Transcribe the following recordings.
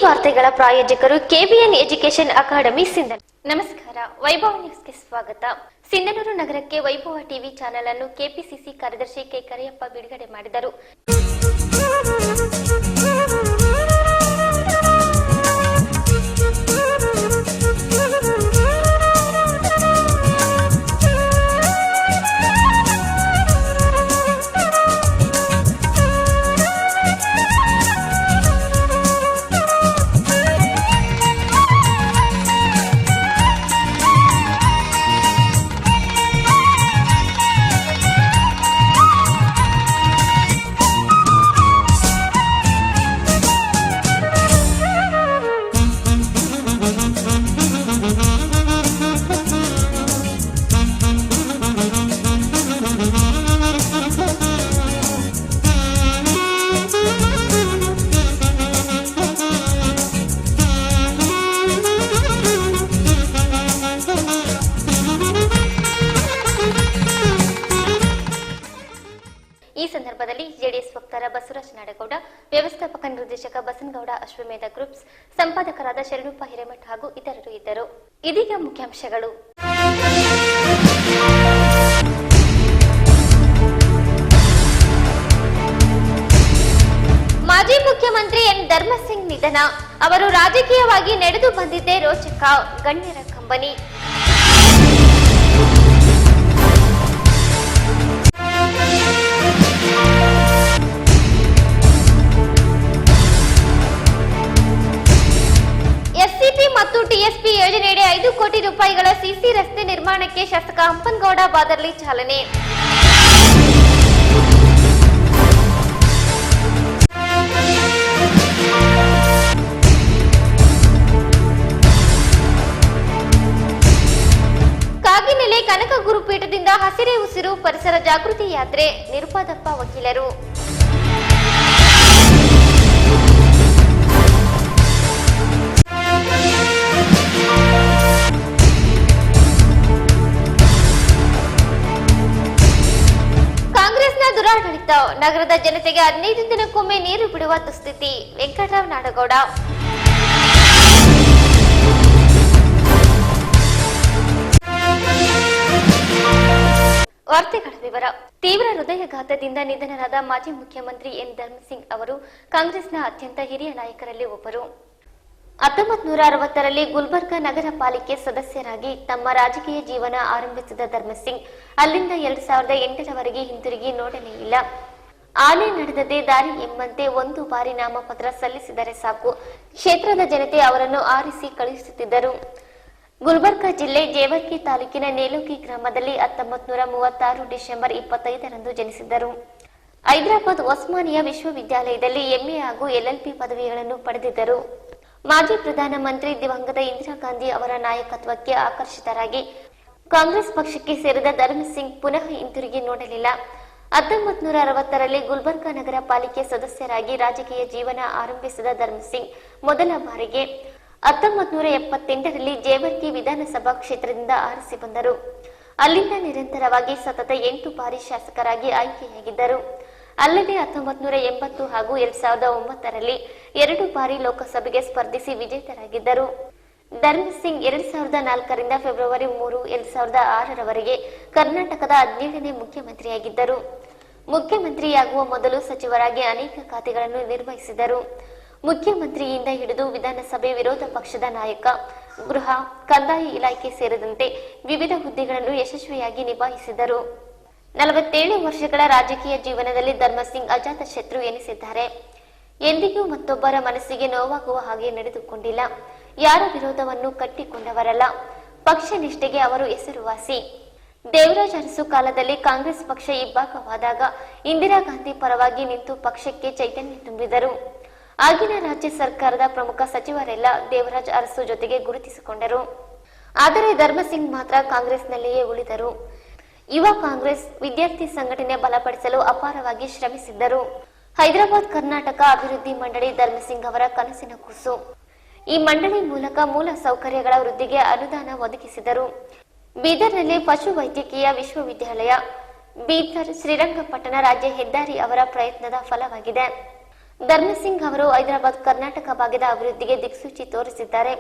ವಾರ್ತೆಗಳ ಪ್ರಾಯೋಜಕರು KBN education academy Sindhanur. ನಮಸ್ಕಾರ, ವೈಭವ ನ್ಯೂಸ್ಗೆ ಸ್ವಾಗತ. ಸಿಂಧನೂರು ನಗರಕ್ಕೆ ವೈಭವ ಟಿವಿ ಚಾನೆಲ್ ಅನ್ನು ಕೆಪಿಸಿಸಿ ಕಾರ್ಯದರ್ಶಿ ಕೆ ಕರಿಯಪ್ಪ ಬಿಡುಗಡೆ ಮಾಡಿದರು. ಈ ಸಂದರ್ಭದಲ್ಲಿ ಜೆಡಿಎಸ್ ವಕ್ತಾರ ಬಸವರಾಜ ನಾಡಗೌಡ, ವ್ಯವಸ್ಥಾಪಕ ನಿರ್ದೇಶಕ ಬಸನಗೌಡ ಅಶ್ವಮೇಧ ಗ್ರೂಪ್ಸ್, ಸಂಪಾದಕರಾದ ಶರಣಪ್ಪ ಹಿರೇಮಠ ಹಾಗೂ ಇತರರು ಇದ್ದರು. ಇದೀಗ ಮುಖ್ಯಾಂಶಗಳು. ಮಾಜಿ ಮುಖ್ಯಮಂತ್ರಿ ಎನ್ ಧರ್ಮಸಿಂಗ್ ನಿಧನ. ಅವರು ರಾಜಕೀಯವಾಗಿ ನಡೆದು ಬಂದಿದ್ದೇ ರೋಚಕ, ಗಣ್ಯರ ಕಂಬನಿ. ಎಸ್ಸಿಪಿ ಮತ್ತು ಟಿಎಸ್ಪಿ ಯೋಜನೆಯಡಿ 5 ಕೋಟಿ ರೂಪಾಯಿಗಳ ಸಿಸಿ ರಸ್ತೆ ನಿರ್ಮಾಣಕ್ಕೆ ಶಾಸಕ ಹಂಪನಗೌಡ ಬಾದರ್ಲಿ ಚಾಲನೆ. ಕಾಗಿನೆಲೆ ಕನಕ ಗುರುಪೀಠದಿಂದ ಹಸಿರೇ ಉಸಿರು ಪರಿಸರ ಜಾಗೃತಿ ಯಾತ್ರೆ, ನಿರುಪಾದಪ್ಪ ವಕೀಲರು. ಕಾಂಗ್ರೆಸ್ನ ದುರಾಡಳಿತ, ನಗರದ ಜನತೆಗೆ 15 ದಿನಕ್ಕೊಮ್ಮೆ ನೀರು ಬಿಡುವ ದುಸ್ಥಿತಿ, ವೆಂಕಟರಾವ್ ನಾಡಗೌಡ. ವಾರ್ತೆಗಳ ವಿವರ. ತೀವ್ರ ಹೃದಯಘಾತದಿಂದ ನಿಧನರಾದ ಮಾಜಿ ಮುಖ್ಯಮಂತ್ರಿ ಎನ್ ಧರ್ಮಸಿಂಗ್ ಅವರು ಕಾಂಗ್ರೆಸ್ನ ಅತ್ಯಂತ ಹಿರಿಯ ನಾಯಕರಲ್ಲಿ ಒಬ್ಬರು. 1960ರಲ್ಲಿ ಗುಲ್ಬರ್ಗ ನಗರ ಪಾಲಿಕೆ ಸದಸ್ಯರಾಗಿ ತಮ್ಮ ರಾಜಕೀಯ ಜೀವನ ಆರಂಭಿಸಿದ ಧರ್ಮಸಿಂಗ್ ಅಲ್ಲಿಂದ 2008ರವರೆಗೆ ಹಿಂತಿರುಗಿ ನೋಡಲೇ ಇಲ್ಲ. ಆನೆ ನಡೆದದೇ ದಾರಿ ಎಂಬಂತೆ ಒಂದು ಬಾರಿ ನಾಮಪತ್ರ ಸಲ್ಲಿಸಿದರೆ ಸಾಕು, ಕ್ಷೇತ್ರದ ಜನತೆ ಅವರನ್ನು ಆರಿಸಿ ಕಳುಹಿಸುತ್ತಿದ್ದರು. ಗುಲ್ಬರ್ಗ ಜಿಲ್ಲೆ ಜೇವರ್ಗಿ ತಾಲೂಕಿನ ನೇಲೋಗಿ ಗ್ರಾಮದಲ್ಲಿ 1936 ಡಿಸೆಂಬರ್ 25ರಂದು ಜನಿಸಿದ್ದರು. ಹೈದರಾಬಾದ್ ಒಸ್ಮಾನಿಯಾ ವಿಶ್ವವಿದ್ಯಾಲಯದಲ್ಲಿ ಎಂಎ ಹಾಗೂ ಎಲ್ಎಲ್ಬಿ ಪದವಿಗಳನ್ನು ಪಡೆದಿದ್ದರು. ಮಾಜಿ ಪ್ರಧಾನಮಂತ್ರಿ ದಿವಂಗತ ಇಂದಿರಾ ಗಾಂಧಿ ಅವರ ನಾಯಕತ್ವಕ್ಕೆ ಆಕರ್ಷಿತರಾಗಿ ಕಾಂಗ್ರೆಸ್ ಪಕ್ಷಕ್ಕೆ ಸೇರಿದ ಧರ್ಮಸಿಂಗ್ ಪುನಃ ಹಿಂತಿರುಗಿ ನೋಡಲಿಲ್ಲ. 1960ರಲ್ಲಿ ಗುಲ್ಬರ್ಗ ನಗರ ಪಾಲಿಕೆ ಸದಸ್ಯರಾಗಿ ರಾಜಕೀಯ ಜೀವನ ಆರಂಭಿಸಿದ ಧರ್ಮಸಿಂಗ್ ಮೊದಲ ಬಾರಿಗೆ 1978ರಲ್ಲಿ ಜೇವರ್ಗಿ ವಿಧಾನಸಭಾ ಕ್ಷೇತ್ರದಿಂದ ಆರಿಸಿ ಬಂದರು. ಅಲ್ಲಿಂದ ನಿರಂತರವಾಗಿ ಸತತ 8 ಬಾರಿ ಶಾಸಕರಾಗಿ ಆಯ್ಕೆಯಾಗಿದ್ದರು. ಅಲ್ಲದೆ 1980 ಹಾಗೂ 2009ರಲ್ಲಿ 2 ಬಾರಿ ಲೋಕಸಭೆಗೆ ಸ್ಪರ್ಧಿಸಿ ವಿಜೇತರಾಗಿದ್ದರು. ಧರ್ಮಸಿಂಗ್ 2004ರಿಂದ ಫೆಬ್ರವರಿ 3, 2006ರವರೆಗೆ ಕರ್ನಾಟಕದ 17ನೇ ಮುಖ್ಯಮಂತ್ರಿಯಾಗಿದ್ದರು. ಮುಖ್ಯಮಂತ್ರಿಯಾಗುವ ಮೊದಲು ಸಚಿವರಾಗಿ ಅನೇಕ ಖಾತೆಗಳನ್ನು ನಿರ್ವಹಿಸಿದರು. ಮುಖ್ಯಮಂತ್ರಿಯಿಂದ ಹಿಡಿದು ವಿಧಾನಸಭೆ ವಿರೋಧ ಪಕ್ಷದ ನಾಯಕ, ಗೃಹ, ಕಂದಾಯ ಇಲಾಖೆ ಸೇರಿದಂತೆ ವಿವಿಧ ಹುದ್ದೆಗಳನ್ನು ಯಶಸ್ವಿಯಾಗಿ ನಿಭಾಯಿಸಿದರು. 47 ವರ್ಷಗಳ ರಾಜಕೀಯ ಜೀವನದಲ್ಲಿ ಧರ್ಮಸಿಂಗ್ ಅಜಾತ ಶತ್ರು ಎನಿಸಿದ್ದಾರೆ. ಎಂದಿಗೂ ಮತ್ತೊಬ್ಬರ ಮನಸ್ಸಿಗೆ ನೋವಾಗುವ ಹಾಗೆ ನಡೆದುಕೊಂಡಿಲ್ಲ. ಯಾರ ವಿರೋಧವನ್ನು ಕಟ್ಟಿಕೊಂಡವರಲ್ಲ. ಪಕ್ಷ ನಿಷ್ಠೆಗೆ ಅವರು ಹೆಸರುವಾಸಿ. ದೇವರಾಜ ಅರಸು ಕಾಲದಲ್ಲಿ ಕಾಂಗ್ರೆಸ್ ಪಕ್ಷ ಇಬ್ಬಾಗವಾದಾಗ ಇಂದಿರಾ ಗಾಂಧಿ ಪರವಾಗಿ ನಿಂತು ಪಕ್ಷಕ್ಕೆ ಚೈತನ್ಯ ತುಂಬಿದರು. ಆಗಿನ ರಾಜ್ಯ ಸರ್ಕಾರದ ಪ್ರಮುಖ ಸಚಿವರೆಲ್ಲ ದೇವರಾಜ ಅರಸು ಜೊತೆಗೆ ಗುರುತಿಸಿಕೊಂಡರು. ಆದರೆ ಧರ್ಮಸಿಂಗ್ ಮಾತ್ರ ಕಾಂಗ್ರೆಸ್ನಲ್ಲಿಯೇ ಉಳಿದರು. ಯುವ ಕಾಂಗ್ರೆಸ್ ವಿದ್ಯಾರ್ಥಿ ಸಂಘಟನೆ ಬಲಪಡಿಸಲು ಅಪಾರವಾಗಿ ಶ್ರಮಿಸಿದ್ದರು. ಹೈದರಾಬಾದ್ ಕರ್ನಾಟಕ ಅಭಿವೃದ್ಧಿ ಮಂಡಳಿ ಧರ್ಮಸಿಂಗ್ ಅವರ ಕನಸಿನ ಕೂಸು. ಈ ಮಂಡಳಿ ಮೂಲಕ ಮೂಲ ಸೌಕರ್ಯಗಳ ವೃದ್ಧಿಗೆ ಅನುದಾನ ಒದಗಿಸಿದರು. ಬೀದರ್ನಲ್ಲಿ ಪಶು ವೈದ್ಯಕೀಯ ವಿಶ್ವವಿದ್ಯಾಲಯ, ಬೀದರ್ ಶ್ರೀರಂಗಪಟ್ಟಣ ರಾಜ್ಯ ಹೆದ್ದಾರಿ ಅವರ ಪ್ರಯತ್ನದ ಫಲವಾಗಿದೆ. ಧರ್ಮಸಿಂಗ್ ಅವರು ಹೈದರಾಬಾದ್ ಕರ್ನಾಟಕ ಭಾಗದ ಅಭಿವೃದ್ಧಿಗೆ ದಿಕ್ಸೂಚಿ ತೋರಿಸಿದ್ದಾರೆ.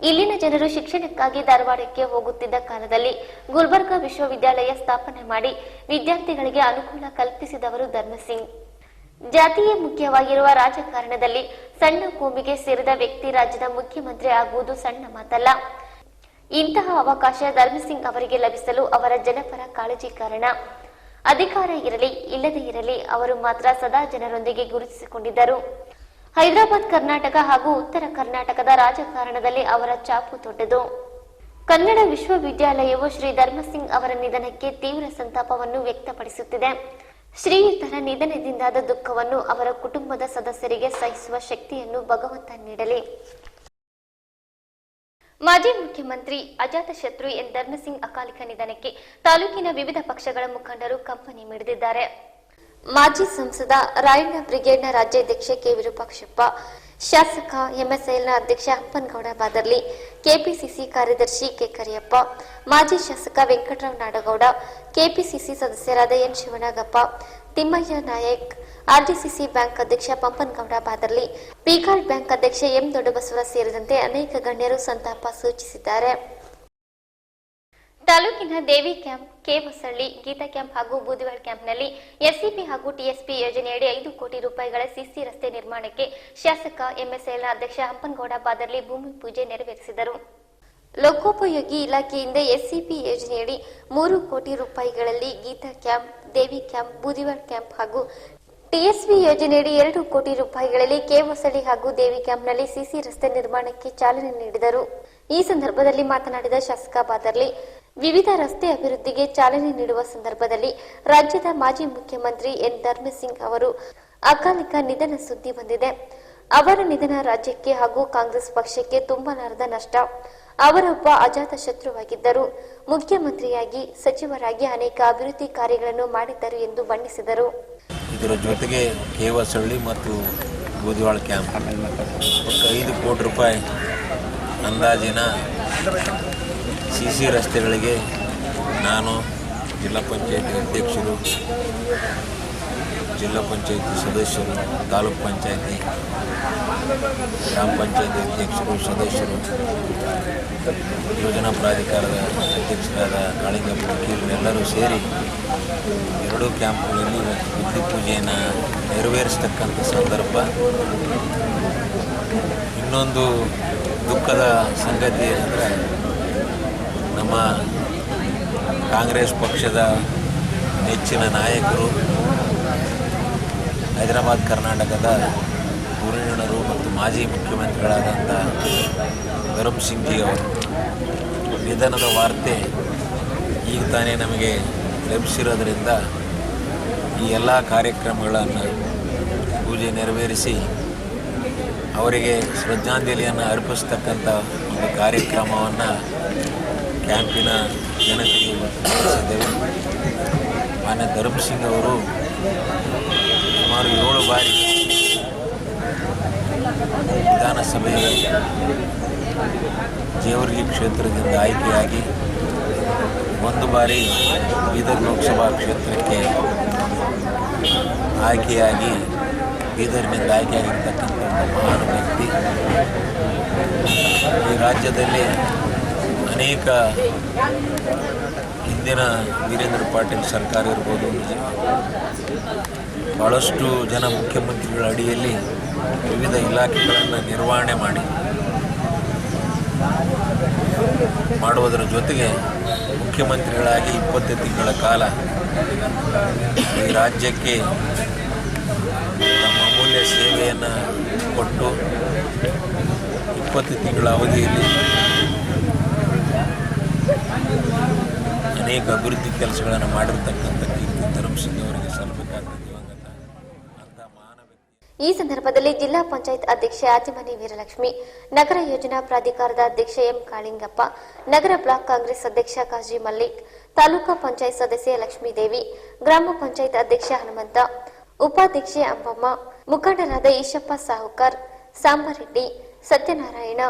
ಇಲ್ಲಿನ ಜನರು ಶಿಕ್ಷಣಕ್ಕಾಗಿ ಧಾರವಾಡಕ್ಕೆ ಹೋಗುತ್ತಿದ್ದ ಕಾಲದಲ್ಲಿ ಗುಲ್ಬರ್ಗಾ ವಿಶ್ವವಿದ್ಯಾಲಯ ಸ್ಥಾಪನೆ ಮಾಡಿ ವಿದ್ಯಾರ್ಥಿಗಳಿಗೆ ಅನುಕೂಲ ಕಲ್ಪಿಸಿದವರು ಧರ್ಮಸಿಂಗ್. ಜಾತಿಯೇ ಮುಖ್ಯವಾಗಿರುವ ರಾಜಕಾರಣದಲ್ಲಿ ಸಣ್ಣ ಕೋಮಿಗೆ ಸೇರಿದ ವ್ಯಕ್ತಿ ರಾಜ್ಯದ ಮುಖ್ಯಮಂತ್ರಿ ಆಗುವುದು ಸಣ್ಣ ಮಾತಲ್ಲ. ಇಂತಹ ಅವಕಾಶ ಧರ್ಮಸಿಂಗ್ ಅವರಿಗೆ ಲಭಿಸಲು ಅವರ ಜನಪರ ಕಾಳಜಿ ಕಾರಣ. ಅಧಿಕಾರ ಇರಲಿ ಇಲ್ಲದೇ ಇರಲಿ ಅವರು ಮಾತ್ರ ಸದಾ ಜನರೊಂದಿಗೆ ಗುರುತಿಸಿಕೊಂಡಿದ್ದರು. ಹೈದರಾಬಾದ್ ಕರ್ನಾಟಕ ಹಾಗೂ ಉತ್ತರ ಕರ್ನಾಟಕದ ರಾಜಕಾರಣದಲ್ಲಿ ಅವರ ಛಾಪು ದೊಡ್ಡದು. ಕನ್ನಡ ವಿಶ್ವವಿದ್ಯಾಲಯವು ಶ್ರೀ ಧರ್ಮಸಿಂಗ್ ಅವರ ನಿಧನಕ್ಕೆ ತೀವ್ರ ಸಂತಾಪವನ್ನು ವ್ಯಕ್ತಪಡಿಸುತ್ತಿದೆ. ಶ್ರೀಯುತರ ನಿಧನದಿಂದಾದ ದುಃಖವನ್ನು ಅವರ ಕುಟುಂಬದ ಸದಸ್ಯರಿಗೆ ಸಹಿಸುವ ಶಕ್ತಿಯನ್ನು ಭಗವಂತ ನೀಡಲಿ. ಮಾಜಿ ಮುಖ್ಯಮಂತ್ರಿ ಅಜಾತಶತ್ರು ಎನ್ ಧರ್ಮಸಿಂಗ್ ಅಕಾಲಿಕ ನಿಧನಕ್ಕೆ ತಾಲೂಕಿನ ವಿವಿಧ ಪಕ್ಷಗಳ ಮುಖಂಡರು ಕಂಬನಿ ಮಿಡಿದಿದ್ದಾರೆ. ಮಾಜಿ ಸಂಸದ ರಾಯಣ್ಣ ಬ್ರಿಗೇಡ್ನ ರಾಜ್ಯಾಧ್ಯಕ್ಷ ಕೆ ವಿರೂಪಾಕ್ಷಪ್ಪ, ಶಾಸಕ ಎಂಎಸ್ಐಎಲ್ನ ಅಧ್ಯಕ್ಷ ಹಂಪನಗೌಡ ಬಾದರ್ಲಿ, ಕೆಪಿಸಿಸಿ ಕಾರ್ಯದರ್ಶಿ ಕೆ ಕರಿಯಪ್ಪ, ಮಾಜಿ ಶಾಸಕ ವೆಂಕಟರಾವ್ ನಾಡಗೌಡ, ಕೆಪಿಸಿಸಿ ಸದಸ್ಯರಾದ N Shivanagappa, Timmayya Nayak, RDCC bank ಅಧ್ಯಕ್ಷ ಪಂಪನಗೌಡ ಬಾದರ್ಲಿ, ಪಿಕಾರ್ಡ್ ಬ್ಯಾಂಕ್ ಅಧ್ಯಕ್ಷ ಎಂ ದೊಡ್ಡಬಸವ ಸೇರಿದಂತೆ ಅನೇಕ ಗಣ್ಯರು ಸಂತಾಪ ಸೂಚಿಸಿದ್ದಾರೆ. ತಾಲೂಕಿನ Devi camp, K Hosalli, Geeta camp ಹಾಗೂ ಬೂದಿವಾಳ ಕ್ಯಾಂಪ್ನಲ್ಲಿ ಎಸ್ಸಿಪಿ ಹಾಗೂ ಟಿಎಸ್ಪಿ ಯೋಜನೆಯಡಿ 5 ಕೋಟಿ ರೂಪಾಯಿಗಳ ಸಿಸಿ ರಸ್ತೆ ನಿರ್ಮಾಣಕ್ಕೆ ಶಾಸಕ ಎಂಎಸ್ಐಎಲ್ನ ಅಧ್ಯಕ್ಷ ಹಂಪನಗೌಡ ಬಾದರ್ಲಿ ಭೂಮಿ ಪೂಜೆ ನೆರವೇರಿಸಿದರು. ಲೋಕೋಪಯೋಗಿ ಇಲಾಖೆಯಿಂದ ಎಸ್ಸಿಪಿ ಯೋಜನೆಯಡಿ 3 ಕೋಟಿ ರೂಪಾಯಿಗಳಲ್ಲಿ ಗೀತಾ ಕ್ಯಾಂಪ್, ದೇವಿ ಕ್ಯಾಂಪ್, ಬೂದಿವಾಳ ಕ್ಯಾಂಪ್ ಹಾಗೂ ಟಿಎಸ್ಪಿ ಯೋಜನೆಯಡಿ 2 ಕೋಟಿ ರೂಪಾಯಿಗಳಲ್ಲಿ ಕೆ ಹೊಸಳ್ಳಿ ಹಾಗೂ ದೇವಿ ಕ್ಯಾಂಪ್ನಲ್ಲಿ ಸಿಸಿ ರಸ್ತೆ ನಿರ್ಮಾಣಕ್ಕೆ ಚಾಲನೆ ನೀಡಿದರು. ಈ ಸಂದರ್ಭದಲ್ಲಿ ಮಾತನಾಡಿದ ಶಾಸಕ ಬಾದರ್ಲಿ, ವಿವಿಧ ರಸ್ತೆ ಅಭಿವೃದ್ಧಿಗೆ ಚಾಲನೆ ನೀಡುವ ಸಂದರ್ಭದಲ್ಲಿ ರಾಜ್ಯದ ಮಾಜಿ ಮುಖ್ಯಮಂತ್ರಿ ಎನ್ ಧರ್ಮಸಿಂಗ್ ಅವರು ಅಕಾಲಿಕ ನಿಧನ ಸುದ್ದಿ ಬಂದಿದೆ. ಅವರ ನಿಧನ ರಾಜ್ಯಕ್ಕೆ ಹಾಗೂ ಕಾಂಗ್ರೆಸ್ ಪಕ್ಷಕ್ಕೆ ತುಂಬಲಾರದ ನಷ್ಟ. ಅವರೊಬ್ಬ ಅಜಾತ ಶತ್ರುವಾಗಿದ್ದರು. ಮುಖ್ಯಮಂತ್ರಿಯಾಗಿ, ಸಚಿವರಾಗಿ ಅನೇಕ ಅಭಿವೃದ್ಧಿ ಕಾರ್ಯಗಳನ್ನು ಮಾಡಿದ್ದರು ಎಂದು ಬಣ್ಣಿಸಿದರು. ಇದರ ಜೊತೆಗೆ ಕೆ ಹೊಸಳ್ಳಿ ಮತ್ತು ಬೂದಿವಾಳ ಕ್ಯಾಂಪ್ 5 ಕೋಟಿ ರೂಪಾಯಿ ಅಂದಾಜಿನ ಸಿಸಿ ರಸ್ತೆಗಳಿಗೆ ನಾನು ಜಿಲ್ಲಾ ಪಂಚಾಯತಿ ಅಧ್ಯಕ್ಷರು, ಜಿಲ್ಲಾ ಪಂಚಾಯತಿ ಸದಸ್ಯರು, ತಾಲೂಕು ಪಂಚಾಯತಿ, ಗ್ರಾಮ ಪಂಚಾಯತಿ ಅಧ್ಯಕ್ಷರು, ಸದಸ್ಯರು, ಯೋಜನಾ ಪ್ರಾಧಿಕಾರದ ಅಧ್ಯಕ್ಷರಾದ ಕಾಳಿಂಗಪ್ಪ ವಕೀಲರೆಲ್ಲರೂ ಸೇರಿ 2 ಕ್ಯಾಂಪ್ಗಳಲ್ಲಿ ಬುದ್ಧಿ ಪೂಜೆಯನ್ನು ನೆರವೇರಿಸ್ತಕ್ಕಂಥ ಸಂದರ್ಭ. ಇನ್ನೊಂದು ದುಃಖದ ಸಂಗತಿ ಏನಂದರೆ, ನಮ್ಮ ಕಾಂಗ್ರೆಸ್ ಪಕ್ಷದ ನೆಚ್ಚಿನ ನಾಯಕರು, ಹೈದರಾಬಾದ್ ಕರ್ನಾಟಕದ ಧುರೀಣರು ಮತ್ತು ಮಾಜಿ ಮುಖ್ಯಮಂತ್ರಿಗಳಾದಂಥ ಧರ್ಮಸಿಂಗ್ ಅವರು ನಿಧನದ ವಾರ್ತೆ ಈಗ ತಾನೇ ನಮಗೆ ಲಭಿಸಿರೋದ್ರಿಂದ ಈ ಎಲ್ಲ ಕಾರ್ಯಕ್ರಮಗಳನ್ನು ಪೂಜೆ ನೆರವೇರಿಸಿ ಅವರಿಗೆ ಶ್ರದ್ಧಾಂಜಲಿಯನ್ನು ಅರ್ಪಿಸ್ತಕ್ಕಂಥ ಒಂದು ಕಾರ್ಯಕ್ರಮವನ್ನು ಕ್ಯಾಂಪಿನ ಜನತೆಗೆ ನಡೆಸಿದ್ದೇವೆ. ಮಾನ್ಯ ಧರ್ಮಸಿಂಗ್ ಅವರು ಸುಮಾರು 7 ಬಾರಿ ವಿಧಾನಸಭೆ ಜೇವರ್ಗಿ ಕ್ಷೇತ್ರದಿಂದ ಆಯ್ಕೆಯಾಗಿ 1 ಬಾರಿ ಬೀದರ್ ಲೋಕಸಭಾ ಕ್ಷೇತ್ರಕ್ಕೆ ಆಯ್ಕೆಯಾಗಿ ಬೀದರ್ನಿಂದ ಆಯ್ಕೆಯಾಗಿರ್ತಕ್ಕಂಥ ಮಹಾನ್ ವ್ಯಕ್ತಿ. ಈ ರಾಜ್ಯದಲ್ಲಿ ಅನೇಕ ಹಿಂದಿನ ವೀರೇಂದ್ರ ಪಾಟೀಲ್ ಸರ್ಕಾರ ಇರ್ಬೋದು, ಭಾಳಷ್ಟು ಜನ ಮುಖ್ಯಮಂತ್ರಿಗಳ ಅಡಿಯಲ್ಲಿ ವಿವಿಧ ಇಲಾಖೆಗಳನ್ನು ನಿರ್ವಹಣೆ ಮಾಡುವುದರ ಜೊತೆಗೆ ಮುಖ್ಯಮಂತ್ರಿಗಳಾಗಿ 20 ತಿಂಗಳ ಕಾಲ ಈ ರಾಜ್ಯಕ್ಕೆ ತಮ್ಮ ಅಮೂಲ್ಯ ಸೇವೆಯನ್ನು ಕೊಟ್ಟು 20 ತಿಂಗಳ ಅವಧಿಯಲ್ಲಿ ಅನೇಕ ಅಭಿವೃದ್ಧಿ ಕೆಲಸಗಳನ್ನು ಮಾಡಿರ್ತಕ್ಕಂಥ ಕೀರ್ತಿ ಧರ್ಮಸಿಂಗ್ ಅವರಿಗೆ ಸಲ್ಲಬೇಕಾದ ದಿವಂಗತ ಅಂತ ಮಹಾನ್ ವ್ಯಕ್ತಿ. ಈ ಸಂದರ್ಭದಲ್ಲಿ ಜಿಲ್ಲಾ ಪಂಚಾಯತ್ ಅಧ್ಯಕ್ಷೆ ಆತಿಮನಿ ವೀರಲಕ್ಷ್ಮಿ, ನಗರ ಯೋಜನಾ ಪ್ರಾಧಿಕಾರದ ಅಧ್ಯಕ್ಷ ಎಂ ಕಾಳಿಂಗಪ್ಪ, ನಗರ ಬ್ಲಾಕ್ ಕಾಂಗ್ರೆಸ್ ಅಧ್ಯಕ್ಷ ಕಾಜಿ ಮಲ್ಲಿಕ್, ತಾಲೂಕಾ ಪಂಚಾಯತ್ ಸದಸ್ಯೆ ಲಕ್ಷ್ಮೀದೇವಿ, ಗ್ರಾಮ ಪಂಚಾಯತ್ ಅಧ್ಯಕ್ಷ ಹನುಮಂತ, ಉಪಾಧ್ಯಕ್ಷೆ ಅಂಬಮ್ಮ, ಮುಖಂಡರಾದ ಈಶಪ್ಪ ಸಾಹುಕಾರ್, ಸಾಂಬರೆಡ್ಡಿ, ಸತ್ಯನಾರಾಯಣ,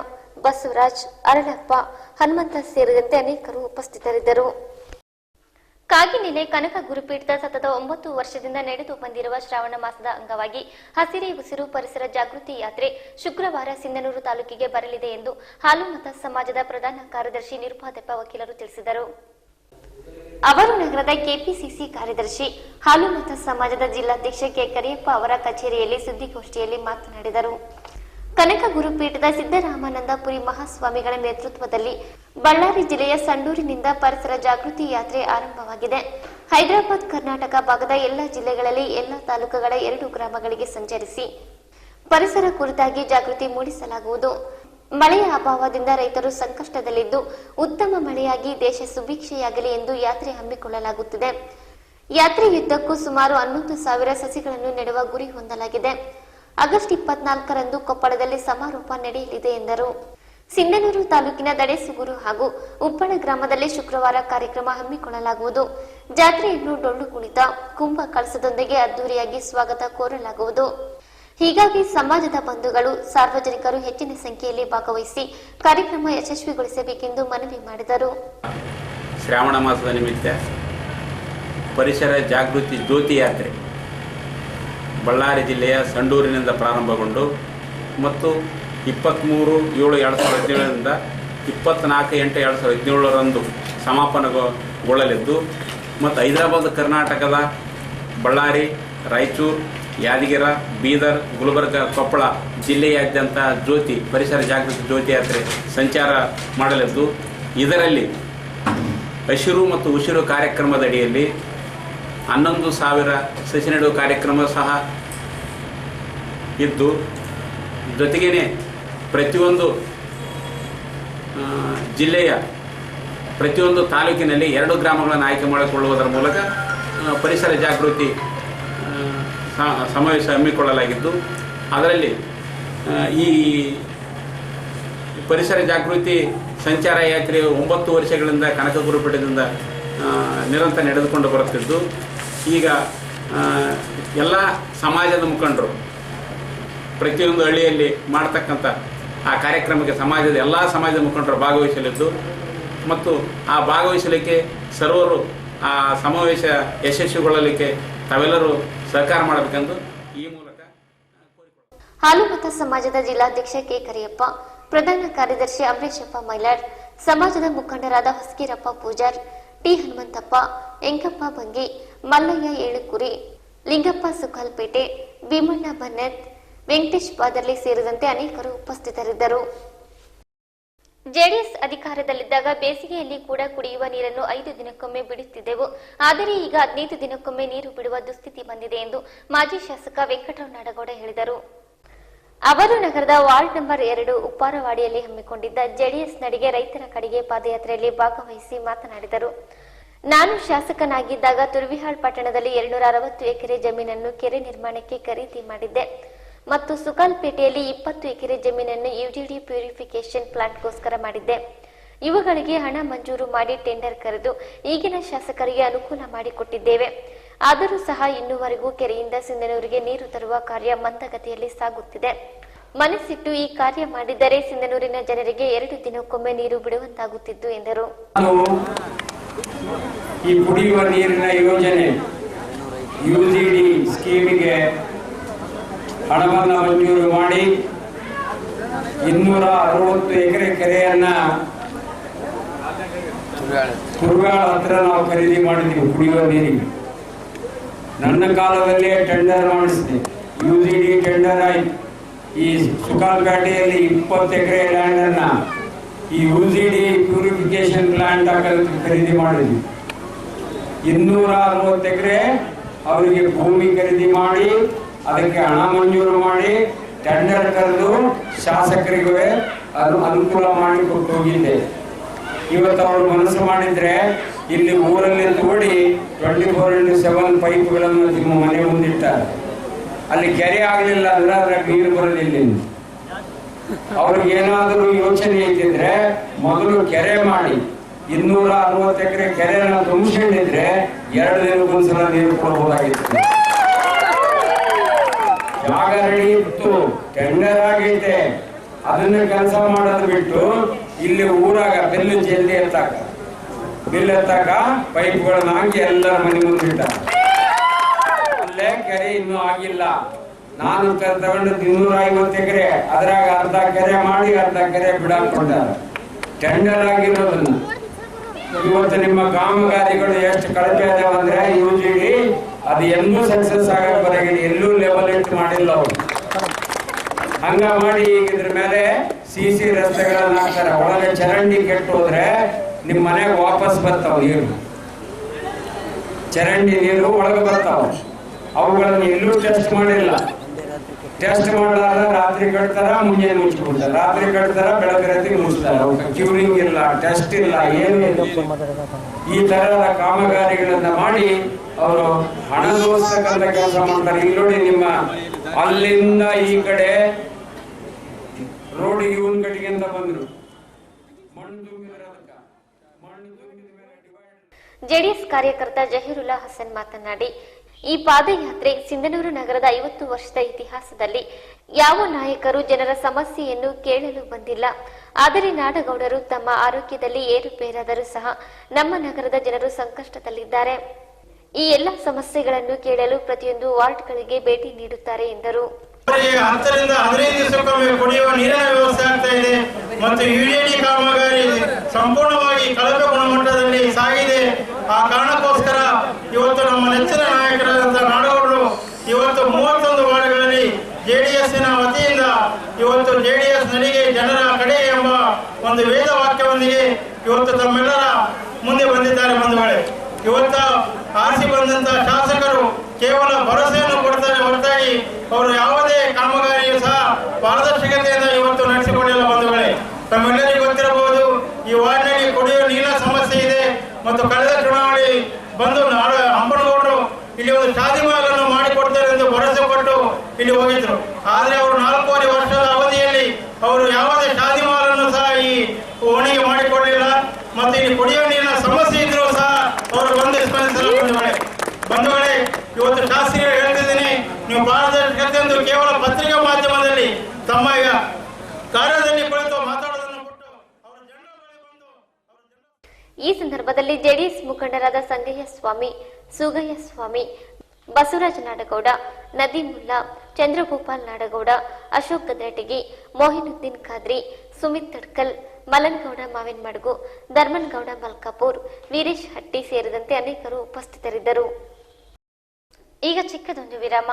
ಬಸವರಾಜ್, ಅರಳಪ್ಪ, ಹನುಮಂತ ಸೇರಿದಂತೆ ಅನೇಕರು ಉಪಸ್ಥಿತರಿದ್ದರು. ಕಾಗಿನೆಲೆ ಕನಕ ಗುರುಪೀಠದ ಸತತ 9 ವರ್ಷದಿಂದ ನಡೆದು ಬಂದಿರುವ ಶ್ರಾವಣ ಮಾಸದ ಅಂಗವಾಗಿ ಹಸಿರೇ ಉಸಿರು ಪರಿಸರ ಜಾಗೃತಿ ಯಾತ್ರೆ ಶುಕ್ರವಾರ ಸಿಂಧನೂರು ತಾಲೂಕಿಗೆ ಬರಲಿದೆ ಎಂದು ಹಾಲುಮತ ಸಮಾಜದ ಪ್ರಧಾನ ಕಾರ್ಯದರ್ಶಿ ನಿರುಪಾದಪ್ಪ ವಕೀಲರು ತಿಳಿಸಿದರು. ಅವರು ನಗರದ ಕೆಪಿಸಿಸಿ ಕಾರ್ಯದರ್ಶಿ ಹಾಲುಮತ ಸಮಾಜದ ಜಿಲ್ಲಾಧ್ಯಕ್ಷ ಕೆ ಕರಿಯಪ್ಪ ಅವರ ಕಚೇರಿಯಲ್ಲಿ ಸುದ್ದಿಗೋಷ್ಠಿಯಲ್ಲಿ ಮಾತನಾಡಿದರು. ಕನಕ ಗುರುಪೀಠದ ಸಿದ್ದರಾಮಾನಂದಪುರಿ ಮಹಾಸ್ವಾಮಿಗಳ ನೇತೃತ್ವದಲ್ಲಿ ಬಳ್ಳಾರಿ ಜಿಲ್ಲೆಯ ಸಂಡೂರಿನಿಂದ ಪರಿಸರ ಜಾಗೃತಿ ಯಾತ್ರೆ ಆರಂಭವಾಗಿದೆ. ಹೈದರಾಬಾದ್ ಕರ್ನಾಟಕ ಭಾಗದ ಎಲ್ಲ ಜಿಲ್ಲೆಗಳಲ್ಲಿ ಎಲ್ಲ ತಾಲೂಕುಗಳ 2 ಗ್ರಾಮಗಳಿಗೆ ಸಂಚರಿಸಿ ಪರಿಸರ ಕುರಿತಾಗಿ ಜಾಗೃತಿ ಮೂಡಿಸಲಾಗುವುದು. ಮಳೆಯ ಅಭಾವದಿಂದ ರೈತರು ಸಂಕಷ್ಟದಲ್ಲಿದ್ದು ಉತ್ತಮ ಮಳೆಯಾಗಿ ದೇಶ ಸುಭಿಕ್ಷೆಯಾಗಲಿ ಎಂದು ಯಾತ್ರೆ ಹಮ್ಮಿಕೊಳ್ಳಲಾಗುತ್ತಿದೆ. ಯಾತ್ರೆಯುದ್ದಕ್ಕೂ ಸುಮಾರು 11,000 ಸಸಿಗಳನ್ನು ನೆಡುವ ಗುರಿ ಹೊಂದಲಾಗಿದೆ. ಆಗಸ್ಟ್ 24ರಂದು ಕೊಪ್ಪಳದಲ್ಲಿ ಸಮಾರೋಪ ನಡೆಯಲಿದೆ ಎಂದರು. ಸಿಂಧನೂರು ತಾಲೂಕಿನ ದಡೇಸುಗೂರು ಹಾಗೂ ಉಪ್ಪಳ ಗ್ರಾಮದಲ್ಲಿ ಶುಕ್ರವಾರ ಕಾರ್ಯಕ್ರಮ ಹಮ್ಮಿಕೊಳ್ಳಲಾಗುವುದು. ಜಾತ್ರೆಯನ್ನು ಡೊಳ್ಳು ಕುಣಿತ, ಕುಂಭ ಕಳಸದೊಂದಿಗೆ ಅದ್ದೂರಿಯಾಗಿ ಸ್ವಾಗತ ಕೋರಲಾಗುವುದು. ಹೀಗಾಗಿ ಸಮಾಜದ ಬಂಧುಗಳು, ಸಾರ್ವಜನಿಕರು ಹೆಚ್ಚಿನ ಸಂಖ್ಯೆಯಲ್ಲಿ ಭಾಗವಹಿಸಿ ಕಾರ್ಯಕ್ರಮ ಯಶಸ್ವಿಗೊಳಿಸಬೇಕೆಂದು ಮನವಿ ಮಾಡಿದರು. ಶ್ರಾವಣ ಮಾಸದ ನಿಮಿತ್ತ ಪರಿಸರ ಜಾಗೃತಿ ಜ್ಯೋತಿ ಯಾತ್ರೆ ಬಳ್ಳಾರಿ ಜಿಲ್ಲೆಯ ಸಂಡೂರಿನಿಂದ ಪ್ರಾರಂಭಗೊಂಡು ಮತ್ತು 23/7/2017ರಿಂದ 24/8/2017ರಂದು ಸಮಾಪನಗೊಳ್ಳಲಿದ್ದು ಮತ್ತು ಹೈದರಾಬಾದ್ ಕರ್ನಾಟಕದ ಬಳ್ಳಾರಿ, ರಾಯಚೂರು, ಯಾದಗಿರ, ಬೀದರ್, ಗುಲ್ಬರ್ಗ, ಕೊಪ್ಪಳ ಜಿಲ್ಲೆಯಾದ್ಯಂತ ಪರಿಸರ ಜಾಗೃತಿ ಜ್ಯೋತಿ ಯಾತ್ರೆ ಸಂಚಾರ ಮಾಡಲಿದ್ದು, ಇದರಲ್ಲಿ ಹಸಿರು ಮತ್ತು ಉಸಿರು ಕಾರ್ಯಕ್ರಮದಡಿಯಲ್ಲಿ 11,000 ಸಸಿ ನೆಡುವ ಕಾರ್ಯಕ್ರಮ ಸಹ ಇದ್ದು, ಜೊತೆಗೇ ಪ್ರತಿಯೊಂದು ಜಿಲ್ಲೆಯ ಪ್ರತಿಯೊಂದು ತಾಲೂಕಿನಲ್ಲಿ 2 ಗ್ರಾಮಗಳನ್ನು ಆಯ್ಕೆ ಮಾಡಿಕೊಳ್ಳುವುದರ ಮೂಲಕ ಪರಿಸರ ಜಾಗೃತಿ ಸಮಾವೇಶ ಹಮ್ಮಿಕೊಳ್ಳಲಾಗಿದ್ದು, ಅದರಲ್ಲಿ ಈ ಪರಿಸರ ಜಾಗೃತಿ ಸಂಚಾರ ಯಾತ್ರೆಯು 9 ವರ್ಷಗಳಿಂದ ಕನಕ ಗುರುಪೀಠದಿಂದ ನಿರಂತರ ನಡೆದುಕೊಂಡು ಬರುತ್ತಿದ್ದು, ಈಗ ಎಲ್ಲ ಸಮಾಜದ ಮುಖಂಡರು ಪ್ರತಿಯೊಂದು ಹಳ್ಳಿಯಲ್ಲಿ ಮಾಡ್ತಕ್ಕಂಥ ಆ ಕಾರ್ಯಕ್ರಮಕ್ಕೆ ಸಮಾಜದ ಎಲ್ಲ ಸಮಾಜದ ಮುಖಂಡರು ಭಾಗವಹಿಸಲಿದ್ದು ಮತ್ತು ಆ ಭಾಗವಹಿಸಲಿಕ್ಕೆ ಸರ್ವರು ಆ ಸಮಾವೇಶ ಯಶಸ್ವಿಗೊಳ್ಳಲಿಕ್ಕೆ ತಾವೆಲ್ಲರೂ ಸಹಕಾರ ಮಾಡಬೇಕೆಂದು ಈ ಮೂಲಕ ಹಾಲುಮತ ಸಮಾಜದ ಜಿಲ್ಲಾಧ್ಯಕ್ಷ ಕೆ ಕರಿಯಪ್ಪ, ಪ್ರಧಾನ ಕಾರ್ಯದರ್ಶಿ ಅಮರೇಶಪ್ಪ ಮೈಲಾಡ್, ಸಮಾಜದ ಮುಖಂಡರಾದ ಹೊಸಕೀರಪ್ಪ ಪೂಜಾರ್, ಟಿ ಹನುಮಂತಪ್ಪ, ಎಂಕಪ್ಪ ಬಂಗಿ, ಮಲ್ಲಯ್ಯ ಏಳುಕುರಿ, ಲಿಂಗಪ್ಪ ಸುಕಲ್ಪೇಟೆ, ಭೀಮಣ್ಣ ಬನ್ನತ್, ವೆಂಕಟೇಶ್ ಪಾದರ್ಲಿ ಸೇರಿದಂತೆ ಅನೇಕರು ಉಪಸ್ಥಿತರಿದ್ದರು. ಜೆಡಿಎಸ್ ಅಧಿಕಾರದಲ್ಲಿದ್ದಾಗ ಬೇಸಿಗೆಯಲ್ಲಿ ಕೂಡ ಕುಡಿಯುವ ನೀರನ್ನು 5 ದಿನಕ್ಕೊಮ್ಮೆ ಬಿಡುತ್ತಿದ್ದೆವು. ಆದರೆ ಈಗ 15 ದಿನಕ್ಕೊಮ್ಮೆ ನೀರು ಬಿಡುವ ದುಸ್ಥಿತಿ ಬಂದಿದೆ ಎಂದು ಮಾಜಿ ಶಾಸಕ ವೆಂಕಟರಾವ್ ನಾಡಗೌಡ ಹೇಳಿದರು. ಅವರು ನಗರದ ವಾರ್ಡ್ ನಂಬರ್ 2 ಉಪ್ಪಾರವಾಡಿಯಲ್ಲಿ ಹಮ್ಮಿಕೊಂಡಿದ್ದ ಜೆಡಿಎಸ್ ನಡಿಗೆ ರೈತರ ಕಡೆಗೆ ಪಾದಯಾತ್ರೆಯಲ್ಲಿ ಭಾಗವಹಿಸಿ ಮಾತನಾಡಿದರು. ನಾನು ಶಾಸಕನಾಗಿದ್ದಾಗ ತುರ್ವಿಹಾಳ್ ಪಟ್ಟಣದಲ್ಲಿ 260 ಎಕರೆ ಜಮೀನನ್ನು ಕೆರೆ ನಿರ್ಮಾಣಕ್ಕೆ ಖರೀದಿ ಮಾಡಿದ್ದೆ ಮತ್ತು ಸುಕಾಲ್ಪೇಟೆಯಲ್ಲಿ 20 ಎಕರೆ ಜಮೀನನ್ನು ಯುಜಿಡಿ ಪ್ಯೂರಿಫಿಕೇಶನ್ ಪ್ಲಾಂಟ್ಗೋಸ್ಕರ ಮಾಡಿದ್ದೆ. ಇವುಗಳಿಗೆ ಹಣ ಮಂಜೂರು ಮಾಡಿ ಟೆಂಡರ್ ಕರೆದು ಈಗಿನ ಶಾಸಕರಿಗೆ ಅನುಕೂಲ ಮಾಡಿಕೊಟ್ಟಿದ್ದೇವೆ. ಆದರೂ ಸಹ ಇನ್ನೂವರೆಗೂ ಕೆರೆಯಿಂದ ಸಿಂಧನೂರಿಗೆ ನೀರು ತರುವ ಕಾರ್ಯ ಮಂದಗತಿಯಲ್ಲಿ ಸಾಗುತ್ತಿದೆ. ಮನಸ್ಸಿಟ್ಟು ಈ ಕಾರ್ಯ ಮಾಡಿದರೆ ಸಿಂಧನೂರಿನ ಜನರಿಗೆ 2 ದಿನಕ್ಕೊಮ್ಮೆ ನೀರು ಬಿಡುವಂತಾಗುತ್ತಿತ್ತು ಎಂದರು. ಈ ಕುಡಿಯುವ ನೀರಿನ ಯೋಜನೆ ಯುಜಿಡಿ ಸ್ಕೀಮಿಗೆ ಹಣವನ್ನು ಮಂಜೂರು ಮಾಡಿ 260 ಎಕರೆ ಕೆರೆಯನ್ನ ತುರ್ಗಾಳ ಹತ್ರ ನಾವು ಖರೀದಿ ಮಾಡಿದ್ದೀವಿ ಕುಡಿಯುವ ನೀರಿಗೆ. ನನ್ನ ಕಾಲದಲ್ಲೇ ಟೆಂಡರ್ ಮಾಡಿಸಿದೆ, ಯುಜಿಡಿ ಟೆಂಡರ್ ಆಯ್ತು. ಈ ಸುಕಾಲ್ಪೇಟೆಯಲ್ಲಿ 20 ಎಕರೆ ಲ್ಯಾಂಡ್ ಅನ್ನ ಈ ಯುಜಿಡಿ ಪ್ಯೂರಿಫಿಕೇಶನ್ ಪ್ಲಾಂಟ್ ಖರೀದಿ ಮಾಡಿದ್ವಿ. 260 ಎಕರೆ ಅವರಿಗೆ ಭೂಮಿ ಖರೀದಿ ಮಾಡಿ ಅದಕ್ಕೆ ಹಣ ಮಂಜೂರು ಮಾಡಿ ಟೆಂಡರ್ ಕರೆದು ಶಾಸಕರಿಗೆ ಅನುಕೂಲ ಮಾಡಿ ಕೊಟ್ಟು ಹೋಗಿದ್ದೆ. ಇವತ್ತು ಅವರು ಮನಸ್ಸು ಮಾಡಿದ್ರೆ ಇಲ್ಲಿ ಊರಲ್ಲಿ ತೋಡಿ 24/7 ಪೈಪ್ಗಳನ್ನು ನಿಮ್ಮ ಮನೆ ಮುಂದಿಟ್ಟಾರೆ. ಅಲ್ಲಿ ಕೆರೆ ಆಗಲಿಲ್ಲ ಅಂದ್ರೆ ಅದ್ರಾಗ ನೀರು ಬರೋದಿಲ್ಲ. ಅವ್ರಿಗೆ ಏನಾದರೂ ಯೋಚನೆ ಇದ್ದಿದ್ರೆ ಮೊದಲು ಕೆರೆ ಮಾಡಿ 260 ಎಕರೆ ಕೆರೆಯನ್ನು ತುಂಬಿಸಿದ್ರೆ 2 ದಿನಕ್ಕೊಂದ್ಸಲ ನೀರು ಕೊಡಬಹುದಾಗಿತ್ತು. ಜಾಗ ರೆಡಿ ಇತ್ತು, ಟೆಂಡರ್ ಆಗೈತೆ, ಅದನ್ನ ಕೆಲಸ ಮಾಡೋದು ಬಿಟ್ಟು ಇಲ್ಲಿ ಊರಾಗ ಬೆಲ್ಲು ಜಲ್ದಿ ಎತ್ತಾಕ ಬಿಲ್ ಎತ್ತಾಕ ಪೈಪ್ಗಳನ್ನ ಹಾಕಿ ಎಲ್ಲರ ಮನೆ ಮುಂದಿಟ್ಟ. ಅಲ್ಲೇ ಕೆರೆ ಇನ್ನೂ ಆಗಿಲ್ಲ. ನಾನು ತಗೊಂಡು 250 ಎಕರೆ, ಅದ್ರಾಗ ಅರ್ಧ ಕೆರೆ ಮಾಡಿ ಅರ್ಧ ಕೆರೆ ಬಿಡಾಕ್ ಕೊಡ್ತಾರೆ ಟೆಂಡರ್ ಆಗಿರೋದನ್ನ. ಇವತ್ತು ನಿಮ್ಮ ಕಾಮಗಾರಿಗಳು ಎಷ್ಟು ಕಳಪೆ ಅದಾವ ಅಂದ್ರೆ UGD ಅದು ಎಂದೂ ಸಕ್ಸಸ್ ಆಗಕ್ಕೆ ಬರಂಗಿಲ್ಲ, ಎಲ್ಲೂ ಲೆವೆಲ್ ಇಟ್ಟು ಮಾಡಿಲ್ಲ ಅವರು. ಹಂಗ ಮಾಡಿ ಈಗ ಇದ್ರ ಮೇಲೆ CC ರಸ್ತೆಗಳನ್ನ ಹಾಕ್ತಾರೆ. ಒಳಗೆ ಚರಂಡಿ ಕೆಟ್ಟು ಹೋದ್ರೆ ನಿಮ್ಮ ಮನೆಗೆ ವಾಪಸ್ ಬರ್ತಾವ ನೀರು, ಚರಂಡಿ ನೀರು ಒಳಗೆ ಬರ್ತಾವ. ಅವುಗಳನ್ನು ಎಲ್ಲೂ ಟೆಸ್ಟ್ ಮಾಡಿಲ್ಲ. ಟೆಸ್ಟ್ ಮಾಡಲಾರ ರಾತ್ರಿ ಕಟ್ತಾರ, ಮುಂಜಾನೆ ಮುಚ್ಚಿಬಿಡ್ತಾರೆ, ರಾತ್ರಿ ಕಟ್ತಾರ, ಬೆಳಗ್ಗೆ ರಾತ್ರಿ ಮುಚ್ತಾರೆ. ಕ್ಯೂರಿಂಗ್ ಇಲ್ಲ, ಟೆಸ್ಟ್ ಇಲ್ಲ, ಏನು ಇಲ್ಲ. ಈ ತರಹದ ಕಾಮಗಾರಿಗಳನ್ನ ಮಾಡಿ ಅವರು ಹಣ ದೋಸ್ತಕ್ಕಂಥ ಕೆಲಸ ಮಾಡ್ತಾರೆ. ಇಲ್ಲಿ ನೋಡಿ, ನಿಮ್ಮ ಅಲ್ಲಿಂದ ಈ ಕಡೆ ರೋಡ್ ಇವನ್ ಕಡೆಗೆ ಅಂತ ಬಂದ್ರು, ಮಣ್ಣು ತುಂಬಿದ್ರೆ ಅದಕ್ಕೆ ಮಣ್ಣು ತುಂಬಿದ ಮೇಲೆ ಡಿವೈಡ್. ಜೆಡಿಎಸ್ ಕಾರ್ಯಕರ್ತ ಜಹೀರುಲ್ಲಾ ಹಸನ್ ಮಾತನಾಡಿ, ಈ ಪಾದಯಾತ್ರೆ ಸಿಂಧನೂರು ನಗರದ 50 ವರ್ಷದ ಇತಿಹಾಸದಲ್ಲಿ ಯಾವ ನಾಯಕರು ಜನರ ಸಮಸ್ಯೆಯನ್ನು ಕೇಳಲು ಬಂದಿಲ್ಲ. ಆದರೆ ನಾಡಗೌಡರು ತಮ್ಮ ಆರೋಗ್ಯದಲ್ಲಿ ಏರುಪೇರಾದರೂ ಸಹ ನಮ್ಮ ನಗರದ ಜನರು ಸಂಕಷ್ಟದಲ್ಲಿದ್ದಾರೆ. ಈ ಎಲ್ಲ ಸಮಸ್ಯೆಗಳನ್ನು ಕೇಳಲು ಪ್ರತಿಯೊಂದು ವಾರ್ಡ್ಗಳಿಗೆ ಭೇಟಿ ನೀಡುತ್ತಾರೆ ಎಂದರು. 10 ರಿಂದ 15 ದಿವಸಕ್ಕೊಮ್ಮೆ ಕುಡಿಯುವ ನೀರಿನ ವ್ಯವಸ್ಥೆ ಆಗ್ತಾ ಇದೆ ಮತ್ತು UDD ಕಾಮಗಾರಿ ಸಂಪೂರ್ಣವಾಗಿ ಕಳಪೆ ಗುಣಮಟ್ಟದಲ್ಲಿ ಸಾಗಿದೆ. ಆ ಕಾರಣಕ್ಕೋಸ್ಕರ ಇವತ್ತು ನಮ್ಮ ನೆಚ್ಚಿನ ನಾಯಕರಾದಂಥ ನಾಡಗೌಡರು ಇವತ್ತು 31 ವಾರ್ಡ್ಗಳಲ್ಲಿ JDSನ ವತಿಯಿಂದ ಇವತ್ತು JDS ನಡಿಗೆ ಜನರ ಕಡೆ ಎಂಬ ಒಂದು ವೇದ ವಾಕ್ಯವೊಂದಿಗೆ ಇವತ್ತು ತಮ್ಮೆಲ್ಲರ ಮುಂದೆ ಬಂದಿದ್ದಾರೆ. ಬಂಧುಗಳೇ, ಇವತ್ತು ಆರಿಸಿ ಬಂದಂತ ಶಾಸಕರು ಕೇವಲ ಭರವಸೆಯನ್ನು ಕೊಡ್ತಾರೆ ಹೊರತಾಗಿ ಅವರು ಯಾವುದೇ ಕಾಮಗಾರಿಯೂ ಸಹ ಪಾರದರ್ಶಕತೆಯಿಂದ ಇವತ್ತು ನಡೆಸಿಕೊಂಡಿಲ್ಲ. ಬಂಧುಗಳೇ, ತಮ್ಮೆಲ್ಲರಿಗೂ ಗೊತ್ತಿರಬಹುದು, ಈ ವಾರ್ಡ್ನಲ್ಲಿ ಕುಡಿಯುವ ನೀರಿನ ಸಮಸ್ಯೆ ಇದೆ ಮತ್ತು ಕಳೆದ ಚುನಾವಣೆ ಬಂದು ಹಂಪನಗೌಡರು ಇಲ್ಲಿ ಒಂದು ಶಾದಿ ಮಹಲನ್ನು ಮಾಡಿಕೊಡ್ತಾರೆ ಎಂದು ಭರವಸೆ ಕೊಟ್ಟು ಇಲ್ಲಿ ಹೋಗಿದ್ರು. ಆದರೆ ಅವರು 4.5 ವರ್ಷದ ಅವಧಿಯಲ್ಲಿ ಅವರು ಯಾವುದೇ ಶಾದಿ ಮಹಲನ್ನು ಸಹ ಈ ಓಣಿಗೆ ಮಾಡಿಕೊಡಲಿಲ್ಲ ಮತ್ತು ಇಲ್ಲಿ ಕುಡಿಯುವ ನೀರಿನ ಸಮಸ್ಯೆ ಇದ್ರೂ ಸಹ ಅವರು ಬಂದು ಸ್ಪಂದಿಸಲ್ಲ. ಬಂಧುಗಳೇ, ಇವತ್ತು ಶಾಸ್ತ್ರಿಗಳು ಹೇಳ್ತಿದ್ದೀನಿ, ನೀವು ಪಾರದರ್ಶಕತೆ ಎಂದು ಕೇವಲ ಪತ್ರಿಕಾ ಮಾಧ್ಯಮದಲ್ಲಿ ತಮ್ಮ ಕಾರ್ಯದಲ್ಲಿ ಕುಳಿತು ಮಾತಾಡೋದನ್ನು ಬಿಟ್ಟು ಅವರು ಜನರ ಬಳಿ ಬಂದು ಈ ಸಂದರ್ಭದಲ್ಲಿ ಜೆಡಿಎಸ್ ಮುಖಂಡರಾದ ಸಂಗಯ್ಯ ಸ್ವಾಮಿ, ಸುಗಯ್ಯ ಸ್ವಾಮಿ, ಬಸವರಾಜ ನಾಡಗೌಡ, ನದೀಮುಲ್ಲಾ, ಚಂದ್ರಗೋಪಾಲ್ ನಾಡಗೌಡ, ಅಶೋಕ್ ಗದ್ರಟಗಿ, ಮೊಹಿನುದ್ದೀನ್ ಖಾದ್ರಿ, ಸುಮಿತ್ ತಡ್ಕಲ್, ಮಲನಗೌಡ ಮಾವಿನಮಡಗು, ಧರ್ಮನಗೌಡ ಮಲ್ಕಾಪುರ್, ವೀರೇಶ್ ಹಟ್ಟಿ ಸೇರಿದಂತೆ ಅನೇಕರು ಉಪಸ್ಥಿತರಿದ್ದರು. ಈಗ ಚಿಕ್ಕದೊಂದು ವಿರಾಮ.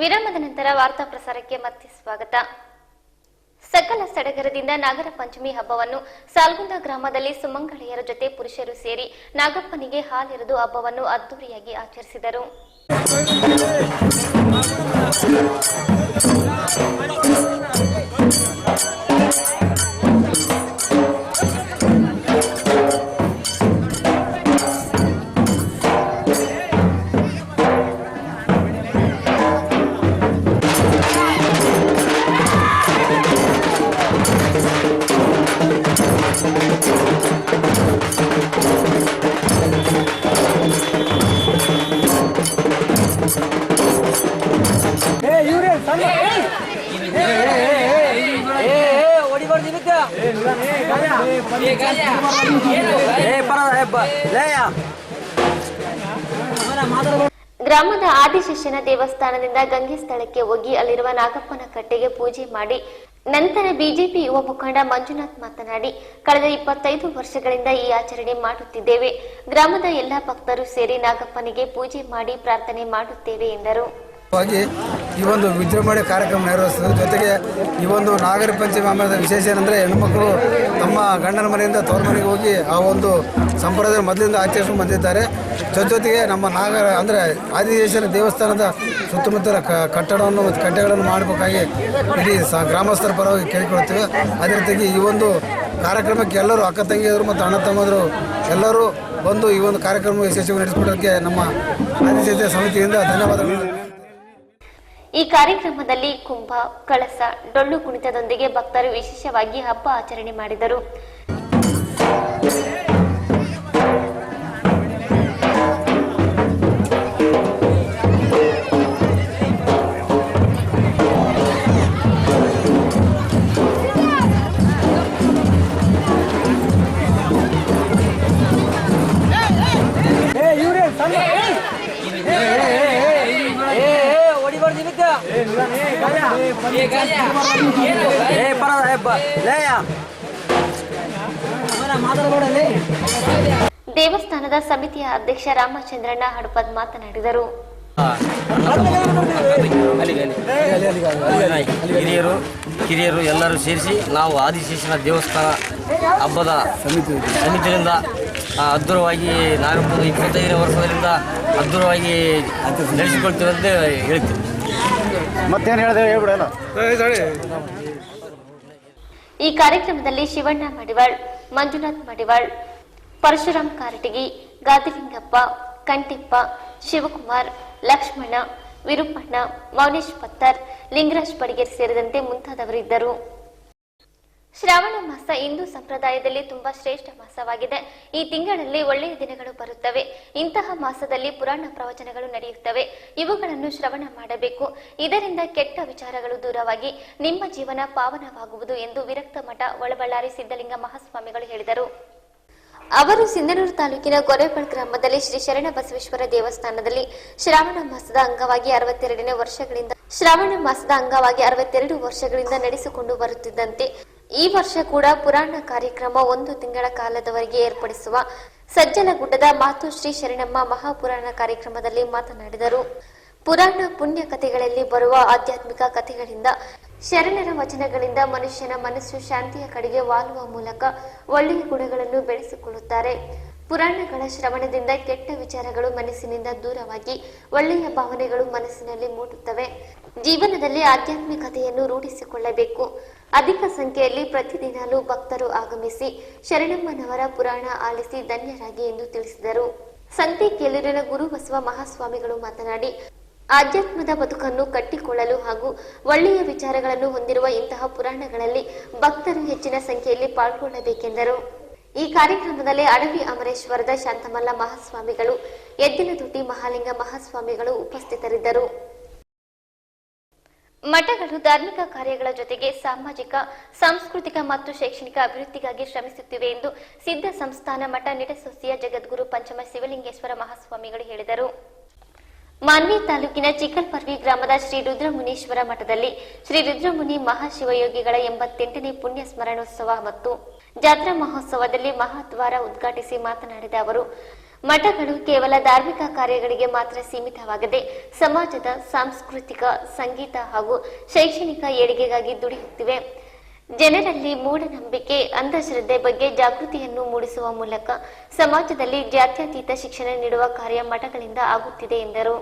ವಿರಾಮದ ನಂತರ ವಾರ್ತಾ ಪ್ರಸಾರಕ್ಕೆ ಮತ್ತೆ ಸ್ವಾಗತ. ಸಕಲ ಸಡಗರದಿಂದ ನಾಗರ ಪಂಚಮಿ ಹಬ್ಬವನ್ನು ಸಾಲ್ಗುಂದ ಗ್ರಾಮದಲ್ಲಿ ಸುಮಂಗಳೆಯರ ಜೊತೆ ಪುರುಷರು ಸೇರಿ ನಾಗಪ್ಪನಿಗೆ ಹಾಲೆರೆದು ಹಬ್ಬವನ್ನು ಅದ್ದೂರಿಯಾಗಿ ಆಚರಿಸಿದರು. ಗ್ರಾಮದ ಆದಿಶೇಷನ ದೇವಸ್ಥಾನದಿಂದ ಗಂಗೆ ಸ್ಥಳಕ್ಕೆ ಹೋಗಿ ಅಲ್ಲಿರುವ ನಾಗಪ್ಪನ ಕಟ್ಟೆಗೆ ಪೂಜೆ ಮಾಡಿ ನಂತರ ಬಿಜೆಪಿ ಯುವ ಮುಖಂಡ ಮಂಜುನಾಥ್ ಮಾತನಾಡಿ, ಕಳೆದ 25 ವರ್ಷಗಳಿಂದ ಈ ಆಚರಣೆ ಮಾಡುತ್ತಿದ್ದೇವೆ. ಗ್ರಾಮದ ಎಲ್ಲಾ ಭಕ್ತರು ಸೇರಿ ನಾಗಪ್ಪನಿಗೆ ಪೂಜೆ ಮಾಡಿ ಪ್ರಾರ್ಥನೆ ಮಾಡುತ್ತೇವೆ ಎಂದರು. ಈ ಒಂದು ವಿಜೃಂಭಣೆ ಕಾರ್ಯಕ್ರಮ ನೆರವೇರಿಸುವ ಜೊತೆಗೆ ಈ ಒಂದು ನಾಗರ ಪಂಚಮಿ ಹಬ್ಬದ ವಿಶೇಷ ಏನಂದರೆ ಹೆಣ್ಮಕ್ಳು ತಮ್ಮ ಗಂಡನ ಮನೆಯಿಂದ ತವ್ರ ಮನೆಗೆ ಹೋಗಿ ಆ ಒಂದು ಸಂಪ್ರದಾಯ ಮೊದಲಿಂದ ಆಚರಿಸ್ಕೊಂಡು ಬಂದಿದ್ದಾರೆ. ಜೊತೆಗೆ ನಮ್ಮ ನಾಗರ ಅಂದರೆ ಆದಿಶೇಷನ ದೇವಸ್ಥಾನದ ಸುತ್ತಮುತ್ತಲ ಕಟ್ಟಡವನ್ನು ಮತ್ತು ಕಟ್ಟೆಗಳನ್ನು ಮಾಡಬೇಕಾಗಿ ಇಡೀ ಗ್ರಾಮಸ್ಥರ ಪರವಾಗಿ ಕೇಳಿಕೊಳ್ತೇವೆ. ಅದೇ ರೀತಿಯಾಗಿ ಈ ಒಂದು ಕಾರ್ಯಕ್ರಮಕ್ಕೆ ಎಲ್ಲರೂ ಅಕ್ಕ ತಂಗಿಯರು ಮತ್ತು ಅಣ್ಣ ತಮ್ಮದರು ಎಲ್ಲರೂ ಬಂದು ಈ ಒಂದು ಕಾರ್ಯಕ್ರಮ ಯಶಸ್ವಿ ನಡೆಸಿಕೊಡೋದಕ್ಕೆ ನಮ್ಮ ಆದಿಶೇಷ ಸಮಿತಿಯಿಂದ ಧನ್ಯವಾದಗಳು. ಈ ಕಾರ್ಯಕ್ರಮದಲ್ಲಿ ಕುಂಭ, ಕಳಸ, ಡೊಳ್ಳು ಕುಣಿತದೊಂದಿಗೆ ಭಕ್ತರು ವಿಶೇಷವಾಗಿ ಹಬ್ಬ ಆಚರಣೆ ಮಾಡಿದರು. ದೇವಸ್ಥಾನದ ಸಮಿತಿಯ ಅಧ್ಯಕ್ಷ ರಾಮಚಂದ್ರಣ್ಣ ಹಡಪದ್ ಮಾತನಾಡಿದರು. ಕಿರಿಯರು ಎಲ್ಲರೂ ಸೇರಿಸಿ ನಾವು ಆದಿಶೇಷನ ದೇವಸ್ಥಾನ ಹಬ್ಬದ ಸಮಿತಿಯಿಂದ ಅದ್ಧೂರವಾಗಿ ನಾಗಪ್ಪನ 25ನೇ ವರ್ಷದಿಂದ ಅದ್ಧೂರವಾಗಿ ನಡೆಸಿಕೊಳ್ತೀವಿ ಅಂತ ಹೇಳ್ತೀವಿ. ಮತ್ತೇನು ಹೇಳಿದೆ ಹೇಳ್ಬಿಡೋಣ. ಈ ಕಾರ್ಯಕ್ರಮದಲ್ಲಿ ಶಿವಣ್ಣ ಮಡಿವಾಳ್, ಮಂಜುನಾಥ್ ಮಡಿವಾಳ್, ಪರಶುರಾಮ್ ಕಾರಟಗಿ, ಗಾದಿಲಿಂಗಪ್ಪ, ಕಂಟಿಪ್ಪ, ಶಿವಕುಮಾರ್, ಲಕ್ಷ್ಮಣ, ವಿರುಪಣ್ಣ, ಮೌನೇಶ್ ಪತ್ತರ್, ಲಿಂಗರಾಜ್ ಪಡಿಗೇರ್ ಸೇರಿದಂತೆ ಮುಂತಾದವರಿದ್ದರು. ಶ್ರಾವಣ ಮಾಸ ಹಿಂದೂ ಸಂಪ್ರದಾಯದಲ್ಲಿ ತುಂಬಾ ಶ್ರೇಷ್ಠ ಮಾಸವಾಗಿದೆ. ಈ ತಿಂಗಳಲ್ಲಿ ಒಳ್ಳೆಯ ದಿನಗಳು ಬರುತ್ತವೆ. ಇಂತಹ ಮಾಸದಲ್ಲಿ ಪುರಾಣ ಪ್ರವಚನಗಳು ನಡೆಯುತ್ತವೆ. ಇವುಗಳನ್ನು ಶ್ರವಣ ಮಾಡಬೇಕು. ಇದರಿಂದ ಕೆಟ್ಟ ವಿಚಾರಗಳು ದೂರವಾಗಿ ನಿಮ್ಮ ಜೀವನ ಪಾವನವಾಗುವುದು ಎಂದು ವಿರಕ್ತ ಮಠ ಒಳಬಳ್ಳಾರಿ ಸಿದ್ದಲಿಂಗ ಮಹಾಸ್ವಾಮಿಗಳು ಹೇಳಿದರು. ಅವರು ಸಿಂಧನೂರು ತಾಲೂಕಿನ ಗೊರೆಬಾಳ್ ಗ್ರಾಮದಲ್ಲಿ ಶ್ರೀ ಶರಣ ಬಸವೇಶ್ವರ ದೇವಸ್ಥಾನದಲ್ಲಿ ಶ್ರಾವಣ ಮಾಸದ ಅಂಗವಾಗಿ 62 ವರ್ಷಗಳಿಂದ ನಡೆಸಿಕೊಂಡು ಬರುತ್ತಿದ್ದಂತೆ ಈ ವರ್ಷ ಕೂಡ ಪುರಾಣ ಕಾರ್ಯಕ್ರಮ 1 ತಿಂಗಳ ಕಾಲದವರೆಗೆ ಏರ್ಪಡಿಸುವ ಸಜ್ಜಲಗುಡ್ಡದ ಮಾತು ಶ್ರೀ ಶರಣಮ್ಮ ಮಹಾಪುರಾಣ ಕಾರ್ಯಕ್ರಮದಲ್ಲಿ ಮಾತನಾಡಿದರು. ಪುರಾಣ ಪುಣ್ಯ ಕಥೆಗಳಲ್ಲಿ ಬರುವ ಆಧ್ಯಾತ್ಮಿಕ ಕಥೆಗಳಿಂದ ಶರಣರ ವಚನಗಳಿಂದ ಮನುಷ್ಯನ ಮನಸ್ಸು ಶಾಂತಿಯ ಕಡೆಗೆ ವಾಲುವ ಮೂಲಕ ಒಳ್ಳೆಯ ಗುಣಗಳನ್ನು ಬೆಳೆಸಿಕೊಳ್ಳುತ್ತಾರೆ. ಪುರಾಣಗಳ ಶ್ರವಣದಿಂದ ಕೆಟ್ಟ ವಿಚಾರಗಳು ಮನಸ್ಸಿನಿಂದ ದೂರವಾಗಿ ಒಳ್ಳೆಯ ಭಾವನೆಗಳು ಮನಸ್ಸಿನಲ್ಲಿ ಮೂಡುತ್ತವೆ. ಜೀವನದಲ್ಲಿ ಆಧ್ಯಾತ್ಮಿಕತೆಯನ್ನು ರೂಢಿಸಿಕೊಳ್ಳಬೇಕು. ಅಧಿಕ ಸಂಖ್ಯೆಯಲ್ಲಿ ಪ್ರತಿದಿನಲೂ ಭಕ್ತರು ಆಗಮಿಸಿ ಶರಣಮ್ಮನವರ ಪುರಾಣ ಆಲಿಸಿ ಧನ್ಯರಾಗಿ ಎಂದು ತಿಳಿಸಿದರು. ಸಂತೆಕೇಲೂರಿನ ಗುರು ಬಸವ ಮಹಾಸ್ವಾಮಿಗಳು ಮಾತನಾಡಿ, ಆಧ್ಯಾತ್ಮದ ಬದುಕನ್ನು ಕಟ್ಟಿಕೊಳ್ಳಲು ಹಾಗೂ ಒಳ್ಳೆಯ ವಿಚಾರಗಳನ್ನು ಹೊಂದಿರುವ ಇಂತಹ ಪುರಾಣಗಳಲ್ಲಿ ಭಕ್ತರು ಹೆಚ್ಚಿನ ಸಂಖ್ಯೆಯಲ್ಲಿ ಪಾಲ್ಗೊಳ್ಳಬೇಕೆಂದರು. ಈ ಕಾರ್ಯಕ್ರಮದಲ್ಲಿ ಅಡವಿ ಅಮರೇಶ್ವರದ ಶಾಂತಮಲ್ಲ ಮಹಾಸ್ವಾಮಿಗಳು, ಎದ್ದಿನದೊಡ್ಡಿ ಮಹಾಲಿಂಗ ಮಹಾಸ್ವಾಮಿಗಳು ಉಪಸ್ಥಿತರಿದ್ದರು. ಮಠಗಳು ಧಾರ್ಮಿಕ ಕಾರ್ಯಗಳ ಜೊತೆಗೆ ಸಾಮಾಜಿಕ, ಸಾಂಸ್ಕೃತಿಕ ಮತ್ತು ಶೈಕ್ಷಣಿಕ ಅಭಿವೃದ್ಧಿಗಾಗಿ ಶ್ರಮಿಸುತ್ತಿವೆ ಎಂದು ಸಿದ್ಧ ಸಂಸ್ಥಾನ ಮಠ ನಿಡಸೊಸಿಯ ಜಗದ್ಗುರು ಪಂಚಮ ಶಿವಲಿಂಗೇಶ್ವರ ಮಹಾಸ್ವಾಮಿಗಳು ಹೇಳಿದರು. ಮಾನ್ವಿ ತಾಲೂಕಿನ ಚಿಕ್ಕಲ್ಪರ್ವಿ ಗ್ರಾಮದ ಶ್ರೀ ರುದ್ರಮುನೀಶ್ವರ ಮಠದಲ್ಲಿ ಶ್ರೀ ರುದ್ರಮುನಿ ಮಹಾಶಿವಯೋಗಿಗಳ 88ನೇ ಪುಣ್ಯ ಸ್ಮರಣೋತ್ಸವ ಮತ್ತು ಜಾತ್ರಾ ಮಹೋತ್ಸವದಲ್ಲಿ ಮಹಾದ್ವಾರ ಉದ್ಘಾಟಿಸಿ ಮಾತನಾಡಿದ ಅವರು, ಮಠಗಳು ಕೇವಲ ಧಾರ್ಮಿಕ ಕಾರ್ಯಗಳಿಗೆ ಮಾತ್ರ ಸೀಮಿತವಾಗದೆ ಸಮಾಜದ ಸಾಂಸ್ಕೃತಿಕ, ಸಂಗೀತ ಹಾಗೂ ಶೈಕ್ಷಣಿಕ ಏಳಿಗೆಗಾಗಿ ದುಡಿಯುತ್ತಿವೆ. ಜನರಲ್ಲಿ ಮೂಢನಂಬಿಕೆ, ಅಂಧಶ್ರದ್ಧೆ ಬಗ್ಗೆ ಜಾಗೃತಿಯನ್ನು ಮೂಡಿಸುವ ಮೂಲಕ ಸಮಾಜದಲ್ಲಿ ಜಾತ್ಯತೀತ ಶಿಕ್ಷಣ ನೀಡುವ ಕಾರ್ಯ ಮಠಗಳಿಂದ ಆಗುತ್ತಿದೆ ಎಂದರು.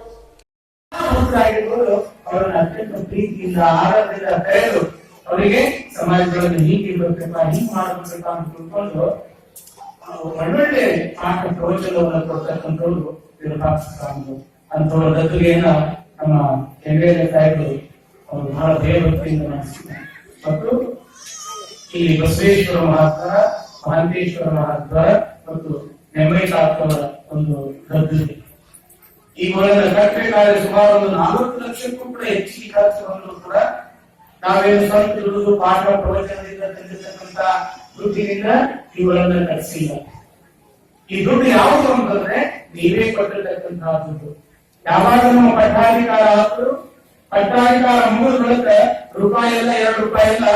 ಅವರಿಗೆ ಸಮಾಜದೊಳಗೆ ಹೀಗಿರ್ಬೇಕಪ್ಪ, ಹೀಗೆ ಮಾಡಬೇಕಪ್ಪ ಅಂತ ತಿಳ್ಕೊಂಡು ಒಳ್ಳೊಳ್ಳೆ ಪಾಠ ಪ್ರವಚನವನ್ನು ಕೊಡ್ತಕ್ಕಂಥವ್ರು ಅಂಥವ್ರ ಗದ್ದುಗೆಯನ್ನ ನಮ್ಮ ಕೆಂಗೇರಿ ಸಾಹೇಬರು ಅವರು ಬಹಳ ಭಯಭಕ್ತಿಯಿಂದ ನಡೆಸಿದ್ದಾರೆ. ಮತ್ತು ಇಲ್ಲಿ ಬಸವೇಶ್ವರ ಮಹಾತ್ಮರ, ಮಹಾಂತೇಶ್ವರ ಮಹಾತ್ಮರ ಮತ್ತು ನೆಮ್ಮೈತಾತ್ಮರ ಒಂದು ಗದ್ದುಗೆ. ಇವುಗಳನ್ನ ಕಟ್ಟಬೇಕಾದ್ರೆ ಸುಮಾರು 40 ಲಕ್ಷಕ್ಕೂ ಕೂಡ ಹೆಚ್ಚಿಗೆ ಖರ್ಚು ಬಂದರೂ ಕೂಡ ನಾವೇನು ಸ್ವಂತ ದುಡಿದು ಪಾಠ ಪ್ರವಚನದಿಂದ ತಂದಿರ್ತಕ್ಕಂಥ ದುಡ್ಡಿನಿಂದ ಇವುಗಳನ್ನ ಕಟ್ಟಿಸಿಲ್ಲ. ಈ ದುಡ್ಡು ಯಾವುದು ಅಂತಂದ್ರೆ ನೀವೇ ಕೊಟ್ಟಿರ್ತಕ್ಕಂತಹ ದುಡ್ಡು. ಯಾವಾಗ ನಮ್ಮ ಪಟ್ಟಾಧಿಕಾರ ಹಾಕಲು ಪಟ್ಟಾಧಿಕಾರ ಮುಗಿದ ಬಳಿಕ ರೂಪಾಯಿ ಎಲ್ಲ 2 ರೂಪಾಯಿ ಎಲ್ಲ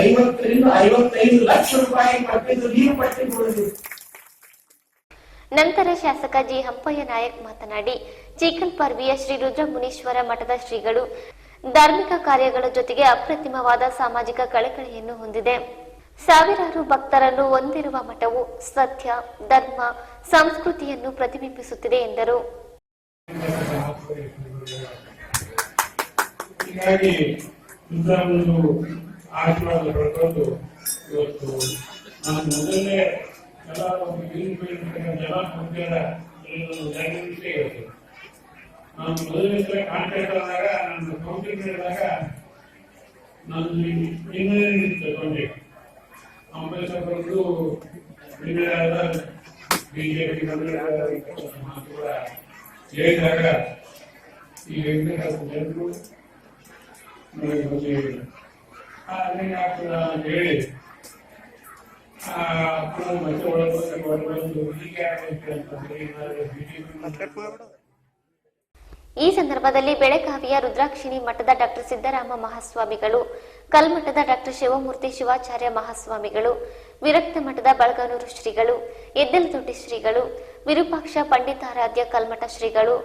50 ರಿಂದ 55 ಲಕ್ಷ ರೂಪಾಯಿ ಪಟ್ಟಿದ್ದು ನೀವು ಪಟ್ಟಿಕೊಳ್ಳಿ. ನಂತರ ಶಾಸಕ ಜಿ ಹಂಪಯ್ಯ ನಾಯಕ್ ಮಾತನಾಡಿ, ಚಿಕ್ಕಲ್ಪರ್ವಿಯ ಶ್ರೀ ರುದ್ರಮುನೀಶ್ವರ ಮಠದ ಶ್ರೀಗಳು ಧಾರ್ಮಿಕ ಕಾರ್ಯಗಳ ಜೊತೆಗೆ ಅಪ್ರತಿಮವಾದ ಸಾಮಾಜಿಕ ಕಳಕಳಿಯನ್ನು ಹೊಂದಿದೆ. ಸಾವಿರಾರು ಭಕ್ತರನ್ನು ಹೊಂದಿರುವ ಮಠವು ಸತ್ಯ, ಧರ್ಮ, ಸಂಸ್ಕೃತಿಯನ್ನು ಪ್ರತಿಬಿಂಬಿಸುತ್ತಿದೆ ಎಂದರು. ಹೀಗಾಗಿ ಆಶೀರ್ವಾದ ಪಡ್ಕೊಂಡು ಇವತ್ತು ನಾನು ಮೊದಲನೇ ಎಲ್ಲ ನಾನು ಮೊದಲನೇ ಸಲ ಕಾಂಟ್ಯಾಕ್ಟ್ ಆದಾಗ ನನ್ನ ಕೌಂಟಿಂಗ್ ಮಾಡಿದಾಗ ನಾನು ತಗೊಂಡೆ. ಅಂಬೇಡ್ಕರ್ ಬಂದು ಬಿಜೆಪಿ ಕೂಡ ಹೇಳಿದಾಗ ಈ ಜನರು ಹೇಳಿ ಮತ್ತೆ ಒಳಗೆ ಈ ಸಂದರ್ಭದಲ್ಲಿ ಬೆಳಗಾವಿಯ ರುದ್ರಾಕ್ಷಿಣಿ ಮಠದ ಡಾಕ್ಟರ್ ಸಿದ್ದರಾಮ ಮಹಾಸ್ವಾಮಿಗಳು, ಕಲ್ಮಠದ ಡಾಕ್ಟರ್ ಶಿವಮೂರ್ತಿ ಶಿವಾಚಾರ್ಯ ಮಹಾಸ್ವಾಮಿಗಳು, ವಿರಕ್ತ ಮಠದ ಬಳಗಾನೂರು ಶ್ರೀಗಳು, ಎದ್ದಲದೊಡ್ಡಿ ಶ್ರೀಗಳು, ವಿರೂಪಾಕ್ಷ ಪಂಡಿತಾರಾಧ್ಯ ಕಲ್ಮಠ ಶ್ರೀಗಳು,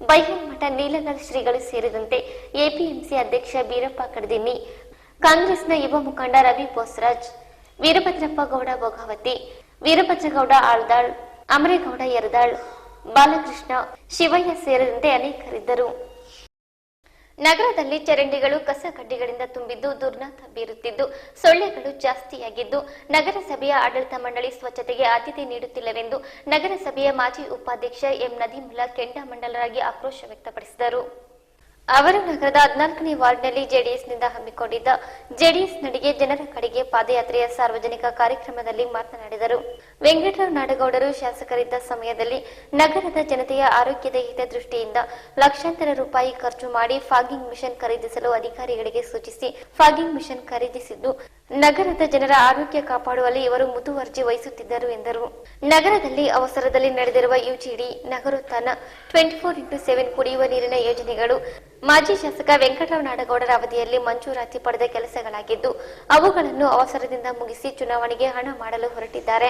ಬೈಹಲ್ ಮಠ ನೀಲಗಲ್ ಶ್ರೀಗಳು ಸೇರಿದಂತೆ ಎಪಿಎಂಸಿ ಅಧ್ಯಕ್ಷ ಬೀರಪ್ಪ ಕಡದಿನ್ನಿ, ಕಾಂಗ್ರೆಸ್ನ ಯುವ ಮುಖಂಡ ರವಿ ಬೋಸರಾಜ್, ವೀರಭದ್ರಪ್ಪ ಗೌಡ ಭೋಗಾವತಿ, ವೀರಭದ್ರಗೌಡ ಆಳ್ದಾಳ್, ಅಮರೇಗೌಡ ಯರದಾಳ್, ಬಾಲಕೃಷ್ಣ, ಶಿವಯ್ಯ ಸೇರಿದಂತೆ ಅನೇಕರಿದ್ದರು. ನಗರದಲ್ಲಿ ಚರಂಡಿಗಳು ಕಸ ಕಡ್ಡಿಗಳಿಂದ ತುಂಬಿದ್ದು ದುರ್ನಾತ ಬೀರುತ್ತಿದ್ದು ಸೊಳ್ಳೆಗಳು ಜಾಸ್ತಿಯಾಗಿದ್ದು ನಗರಸಭೆಯ ಆಡಳಿತ ಮಂಡಳಿ ಸ್ವಚ್ಛತೆಗೆ ಆದ್ಯತೆ ನೀಡುತ್ತಿಲ್ಲವೆಂದು ನಗರಸಭೆಯ ಮಾಜಿ ಉಪಾಧ್ಯಕ್ಷ ಎಂ ನದೀಮುಲ್ಲಾ ಕೆಂಡಾಮಂಡಲರಾಗಿ ಆಕ್ರೋಶ ವ್ಯಕ್ತಪಡಿಸಿದರು. ಅವರು ನಗರದ 14ನೇ ವಾರ್ಡ್ನಲ್ಲಿ ಜೆಡಿಎಸ್ನಿಂದ ಹಮ್ಮಿಕೊಂಡಿದ್ದ ಜೆಡಿಎಸ್ ನಡಿಗೆ ಜನರ ಕಡೆಗೆ ಪಾದಯಾತ್ರೆಯ ಸಾರ್ವಜನಿಕ ಕಾರ್ಯಕ್ರಮದಲ್ಲಿ ಮಾತನಾಡಿದರು. ವೆಂಕಟರಾವ್ ನಾಡಗೌಡರು ಶಾಸಕರಿದ್ದ ಸಮಯದಲ್ಲಿ ನಗರದ ಜನತೆಯ ಆರೋಗ್ಯದ ಹಿತದೃಷ್ಟಿಯಿಂದ ಲಕ್ಷಾಂತರ ರೂಪಾಯಿ ಖರ್ಚು ಮಾಡಿ ಫಾಗಿಂಗ್ ಮಿಷನ್ ಖರೀದಿಸಲು ಅಧಿಕಾರಿಗಳಿಗೆ ಸೂಚಿಸಿ ಫಾಗಿಂಗ್ ಮಿಷನ್ ಖರೀದಿಸಿದ್ದು ನಗರದ ಜನರ ಆರೋಗ್ಯ ಕಾಪಾಡುವಲ್ಲಿ ಇವರು ಮುತುವರ್ಜಿ ವಹಿಸುತ್ತಿದ್ದರು ಎಂದರು. ನಗರದಲ್ಲಿ ಅವಸರದಲ್ಲಿ ನಡೆದಿರುವ ಯುಜಿಡಿ, ನಗರೋತ್ಥಾನ, 24x7 ಕುಡಿಯುವ ನೀರಿನ ಯೋಜನೆಗಳು ಮಾಜಿ ಶಾಸಕ ವೆಂಕಟರಾವ್ ನಾಡಗೌಡರ ಅವಧಿಯಲ್ಲಿ ಮಂಜೂರಾತಿ ಪಡೆದ ಕೆಲಸಗಳಾಗಿದ್ದು ಅವುಗಳನ್ನು ಅವಸರದಿಂದ ಮುಗಿಸಿ ಚುನಾವಣೆಗೆ ಹಣ ಮಾಡಲು ಹೊರಟಿದ್ದಾರೆ.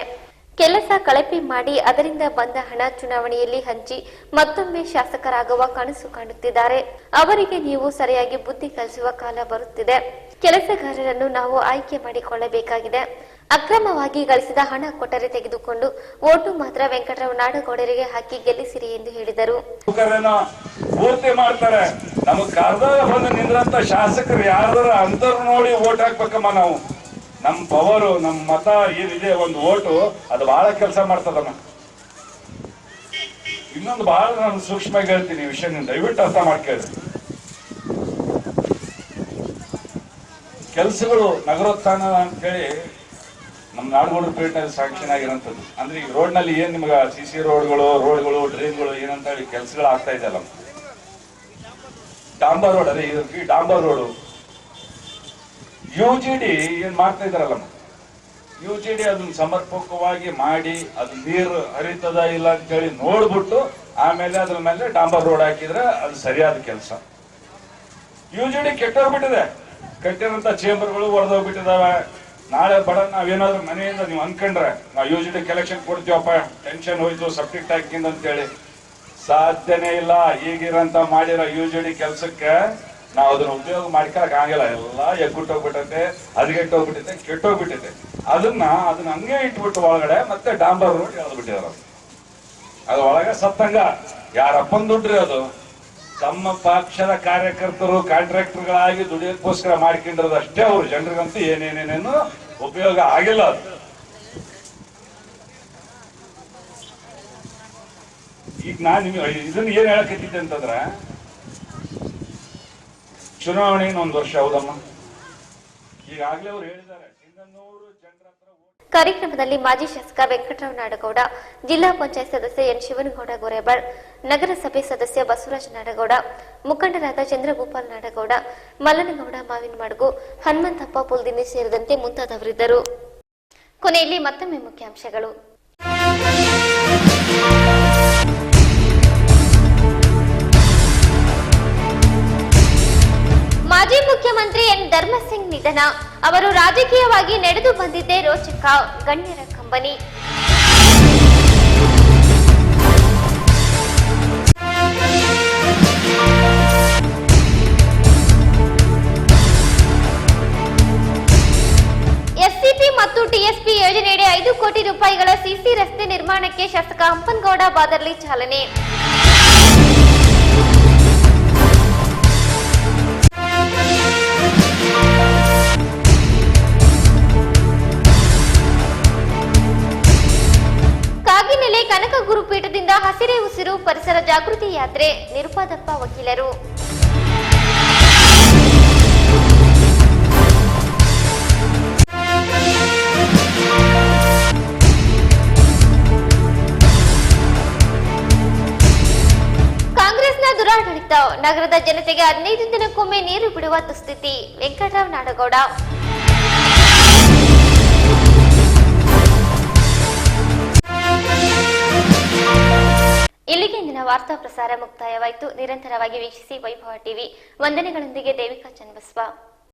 ಕೆಲಸ ಕಳಪೆ ಮಾಡಿ ಅದರಿಂದ ಬಂದ ಹಣ ಚುನಾವಣೆಯಲ್ಲಿ ಹಂಚಿ ಮತ್ತೊಮ್ಮೆ ಶಾಸಕರಾಗುವ ಕನಸು ಕಾಣುತ್ತಿದ್ದಾರೆ. ಅವರಿಗೆ ನೀವು ಸರಿಯಾಗಿ ಬುದ್ಧಿ ಕಲಿಸುವ ಕಾಲ ಬರುತ್ತಿದೆ. ಕೆಲಸಗಾರರನ್ನು ನಾವು ಆಯ್ಕೆ ಮಾಡಿಕೊಳ್ಳಬೇಕಾಗಿದೆ. ಅಕ್ರಮವಾಗಿ ಗಳಿಸಿದ ಹಣ ಕೊಟ್ಟರೆ ತೆಗೆದುಕೊಂಡು ಓಟು ಮಾತ್ರ ವೆಂಕಟರಾವ್ ನಾಡಗೌಡರಿಗೆ ಹಾಕಿ ಗೆಲ್ಲಿಸಿರಿ ಎಂದು ಹೇಳಿದರು. ಪೂರ್ತಿ ಮಾಡ್ತಾರೆ. ನಮಗ್ ಕರ್ದಾಗ ಬಂದು ನಿಂದ್ರಂತ ಶಾಸಕರು ಯಾರ ಅಂತರ್ ನೋಡಿ ಓಟ್ ಹಾಕ್ಬೇಕಮ್ಮ. ನಾವು ನಮ್ ಪವರು, ನಮ್ ಮತ ಏನಿದೆ ಒಂದು ಓಟು, ಅದು ಬಹಳ ಕೆಲಸ ಮಾಡ್ತದಮ್ಮ. ಇನ್ನೊಂದು ಬಹಳ ನಾನು ಸೂಕ್ಷ್ಮವಾಗಿ ಹೇಳ್ತೀನಿ ಈ ವಿಷಯ, ದಯವಿಟ್ಟು ಅರ್ಥ ಮಾಡ್ಕೊಳ್ಳಿ. ಕೆಲಸಗಳು ನಗರೋತ್ಥಾನ ಅಂತೇಳಿ ನಮ್ಮ ನಾಡಗೌಡರ ಪೇಟೆಯಲ್ಲಿ ಸ್ಯಾಂಕ್ಷನ್ ಆಗಿರೋಂಥದ್ದು. ಅಂದ್ರೆ ಈಗ ರೋಡ್ ನಲ್ಲಿ ಏನ್ ನಿಮ್ಗೆ ಸಿಸಿ ರೋಡ್ಗಳು, ಡ್ರೈನ್ಗಳು ಏನಂತ ಹೇಳಿ ಕೆಲಸಗಳು ಆಗ್ತಾ ಇದೆಯಲ್ಲ, ಡಾಂಬರ್ ರೋಡ್, ಅದೇ ಈ ಡಾಂಬರ್ ರೋಡು ಯುಜಿಡಿ ಏನ್ ಮಾಡ್ತಾ ಇದಾರಲ್ಲ, ಯುಜಿಡಿ ಅದನ್ನ ಸಮರ್ಪಕವಾಗಿ ಮಾಡಿ ಅದು ನೀರು ಹರಿತದ ಇಲ್ಲ ಅಂತ ಹೇಳಿ ನೋಡ್ಬಿಟ್ಟು ಆಮೇಲೆ ಅದ್ರ ಮೇಲೆ ಡಾಂಬರ್ ರೋಡ್ ಹಾಕಿದ್ರೆ ಅದು ಸರಿಯಾದ ಕೆಲಸ. ಯುಜಿಡಿ ಕೆಟ್ಟೋಗ್ಬಿಟ್ಟಿದೆ. ಕಟ್ಟಿರೋಂಥ ಚೇಂಬರ್ಗಳು ಒಡೆದೋಗ್ಬಿಟ್ಟಿದಾವೆ. ನಾಳೆ ಬಡ ನಾವೇನಾದ್ರೂ ಮನೆಯಿಂದ ನೀವು ಅನ್ಕೊಂಡ್ರೆ ನಾವು ಯುಜಿಡಿ ಕಲೆಕ್ಷನ್ ಕೊಡ್ತೀವಪ್ಪ, ಟೆನ್ಷನ್ ಹೋಯ್ತು ಸೆಪ್ಟಿಕ್ ಟ್ಯಾಂಕಿಂದ ಅಂತೇಳಿ, ಸಾಧ್ಯನೇ ಇಲ್ಲ. ಈಗಿರಂತ ಮಾಡಿರೋ ಯುಜಿಡಿ ಕೆಲಸಕ್ಕೆ ನಾವು ಅದನ್ನ ಉಪಯೋಗ ಮಾಡ್ಕೊಳಕ್ ಆಗಿಲ್ಲ. ಎಲ್ಲ ಎಗ್ಗುಟ್ಟೋಗ್ಬಿಟ್ಟೈತೆ, ಹದಗೆಟ್ಟೋಗ್ಬಿಟ್ಟೈತೆ, ಕೆಟ್ಟೋಗ್ಬಿಟ್ಟೈತೆ. ಅದನ್ನ ಹಂಗೆ ಇಟ್ಬಿಟ್ಟು ಒಳಗಡೆ ಮತ್ತೆ ಡಾಂಬರ್ ರೋಡ್ ಎಳೆದ್ಬಿಟ್ಟಿದಾರ. ಅದು ಒಳಗೆ ಸತ್ತಂಗ ಯಾರಪ್ಪನ್ ದುಡ್ರಿ ಅದು. ತಮ್ಮ ಪಕ್ಷದ ಕಾರ್ಯಕರ್ತರು ಕಾಂಟ್ರಾಕ್ಟರ್ಗಳಾಗಿ ದುಡಿಯೋದಕ್ಕೋಸ್ಕರ ಮಾಡ್ಕೊಂಡಿರೋದು ಅಷ್ಟೇ. ಅವ್ರು ಜನರಿಗಂತೂ ಏನೇನೇನೇನು ಉಪಯೋಗ ಆಗಿಲ್ಲ. ಅದು ಈಗ ನಾನು ಇದನ್ನ ಏನ್ ಹೇಳಕತ್ತಿದ್ದೆ ಅಂತಂದ್ರೆ, ಚುನಾವಣೆಗೆ 1 ವರ್ಷ ಹೌದಮ್ಮ. ಈಗಾಗಲೇ ಅವ್ರು ಹೇಳಿದ್ದಾರೆ, ಸಿಂಗನ್ನೂರು ಜನರ ಹತ್ರ. ಕಾರ್ಯಕ್ರಮದಲ್ಲಿ ಮಾಜಿ ಶಾಸಕ ವೆಂಕಟರಾವ್ ನಾಡಗೌಡ, ಜಿಲ್ಲಾ ಪಂಚಾಯತ್ ಸದಸ್ಯ ಎನ್ ಶಿವನಗೌಡ ಗೊರೆಬಾಳ್, ನಗರಸಭೆ ಸದಸ್ಯ ಬಸವರಾಜ ನಾಡಗೌಡ, ಮುಖಂಡರಾದ ಚಂದ್ರಗೋಪಾಲ್ ನಾಡಗೌಡ, ಮಲ್ಲನಗೌಡ ಮಾವಿನಮಡ್ಗು, ಹನುಮಂತಪ್ಪ ಪುಲ್ದಿನಿ ಸೇರಿದಂತೆ ಮುಂತಾದವರಿದ್ದರು. ಕೊನೆಯಲ್ಲಿ ಮತ್ತೊಮ್ಮೆ ಮುಖ್ಯಾಂಶಗಳು. ಮಾಜಿ ಮುಖ್ಯಮಂತ್ರಿ ಎನ್ ಧರ್ಮಸಿಂಗ್ ನಿಧನ. ಅವರು ರಾಜಕೀಯವಾಗಿ ನಡೆದು ಬಂದಿದ್ದೇ ರೋಚಕ, ಗಣ್ಯರ ಕಂಬನಿ. ಎಸ್ಸಿಪಿ ಮತ್ತು ಟಿಎಸ್ಪಿ ಯೋಜನೆಯಡಿ 5 ಕೋಟಿ ರೂಪಾಯಿಗಳ ಸಿಸಿ ರಸ್ತೆ ನಿರ್ಮಾಣಕ್ಕೆ ಶಾಸಕ ಹಂಪನಗೌಡ ಬಾದರ್ಲಿ ಚಾಲನೆ. ಕಾಗಿನೆಲೆ ಕನಕ ಗುರುಪೀಠದಿಂದ ಹಸಿರೇ ಉಸಿರು ಪರಿಸರ ಜಾಗೃತಿ ಯಾತ್ರೆ, ನಿರುಪಾದಪ್ಪ ವಕೀಲರು. ಕಾಂಗ್ರೆಸ್ನ ದುರಾಡಳಿತ, ನಗರದ ಜನತೆಗೆ 15 ದಿನಕ್ಕೊಮ್ಮೆ ನೀರು ಬಿಡುವ ದುಸ್ಥಿತಿ, ವೆಂಕಟರಾವ್ ನಾಡಗೌಡ. ಇಲ್ಲಿಗೆ ಇಂದಿನ ವಾರ್ತಾ ಪ್ರಸಾರ ಮುಕ್ತಾಯವಾಯಿತು. ನಿರಂತರವಾಗಿ ವೀಕ್ಷಿಸಿ ವೈಭವ ಟಿವಿ. ವಂದನೆಗಳೊಂದಿಗೆ ದೇವಿಕಾ ಚನ್ನಬಸವ.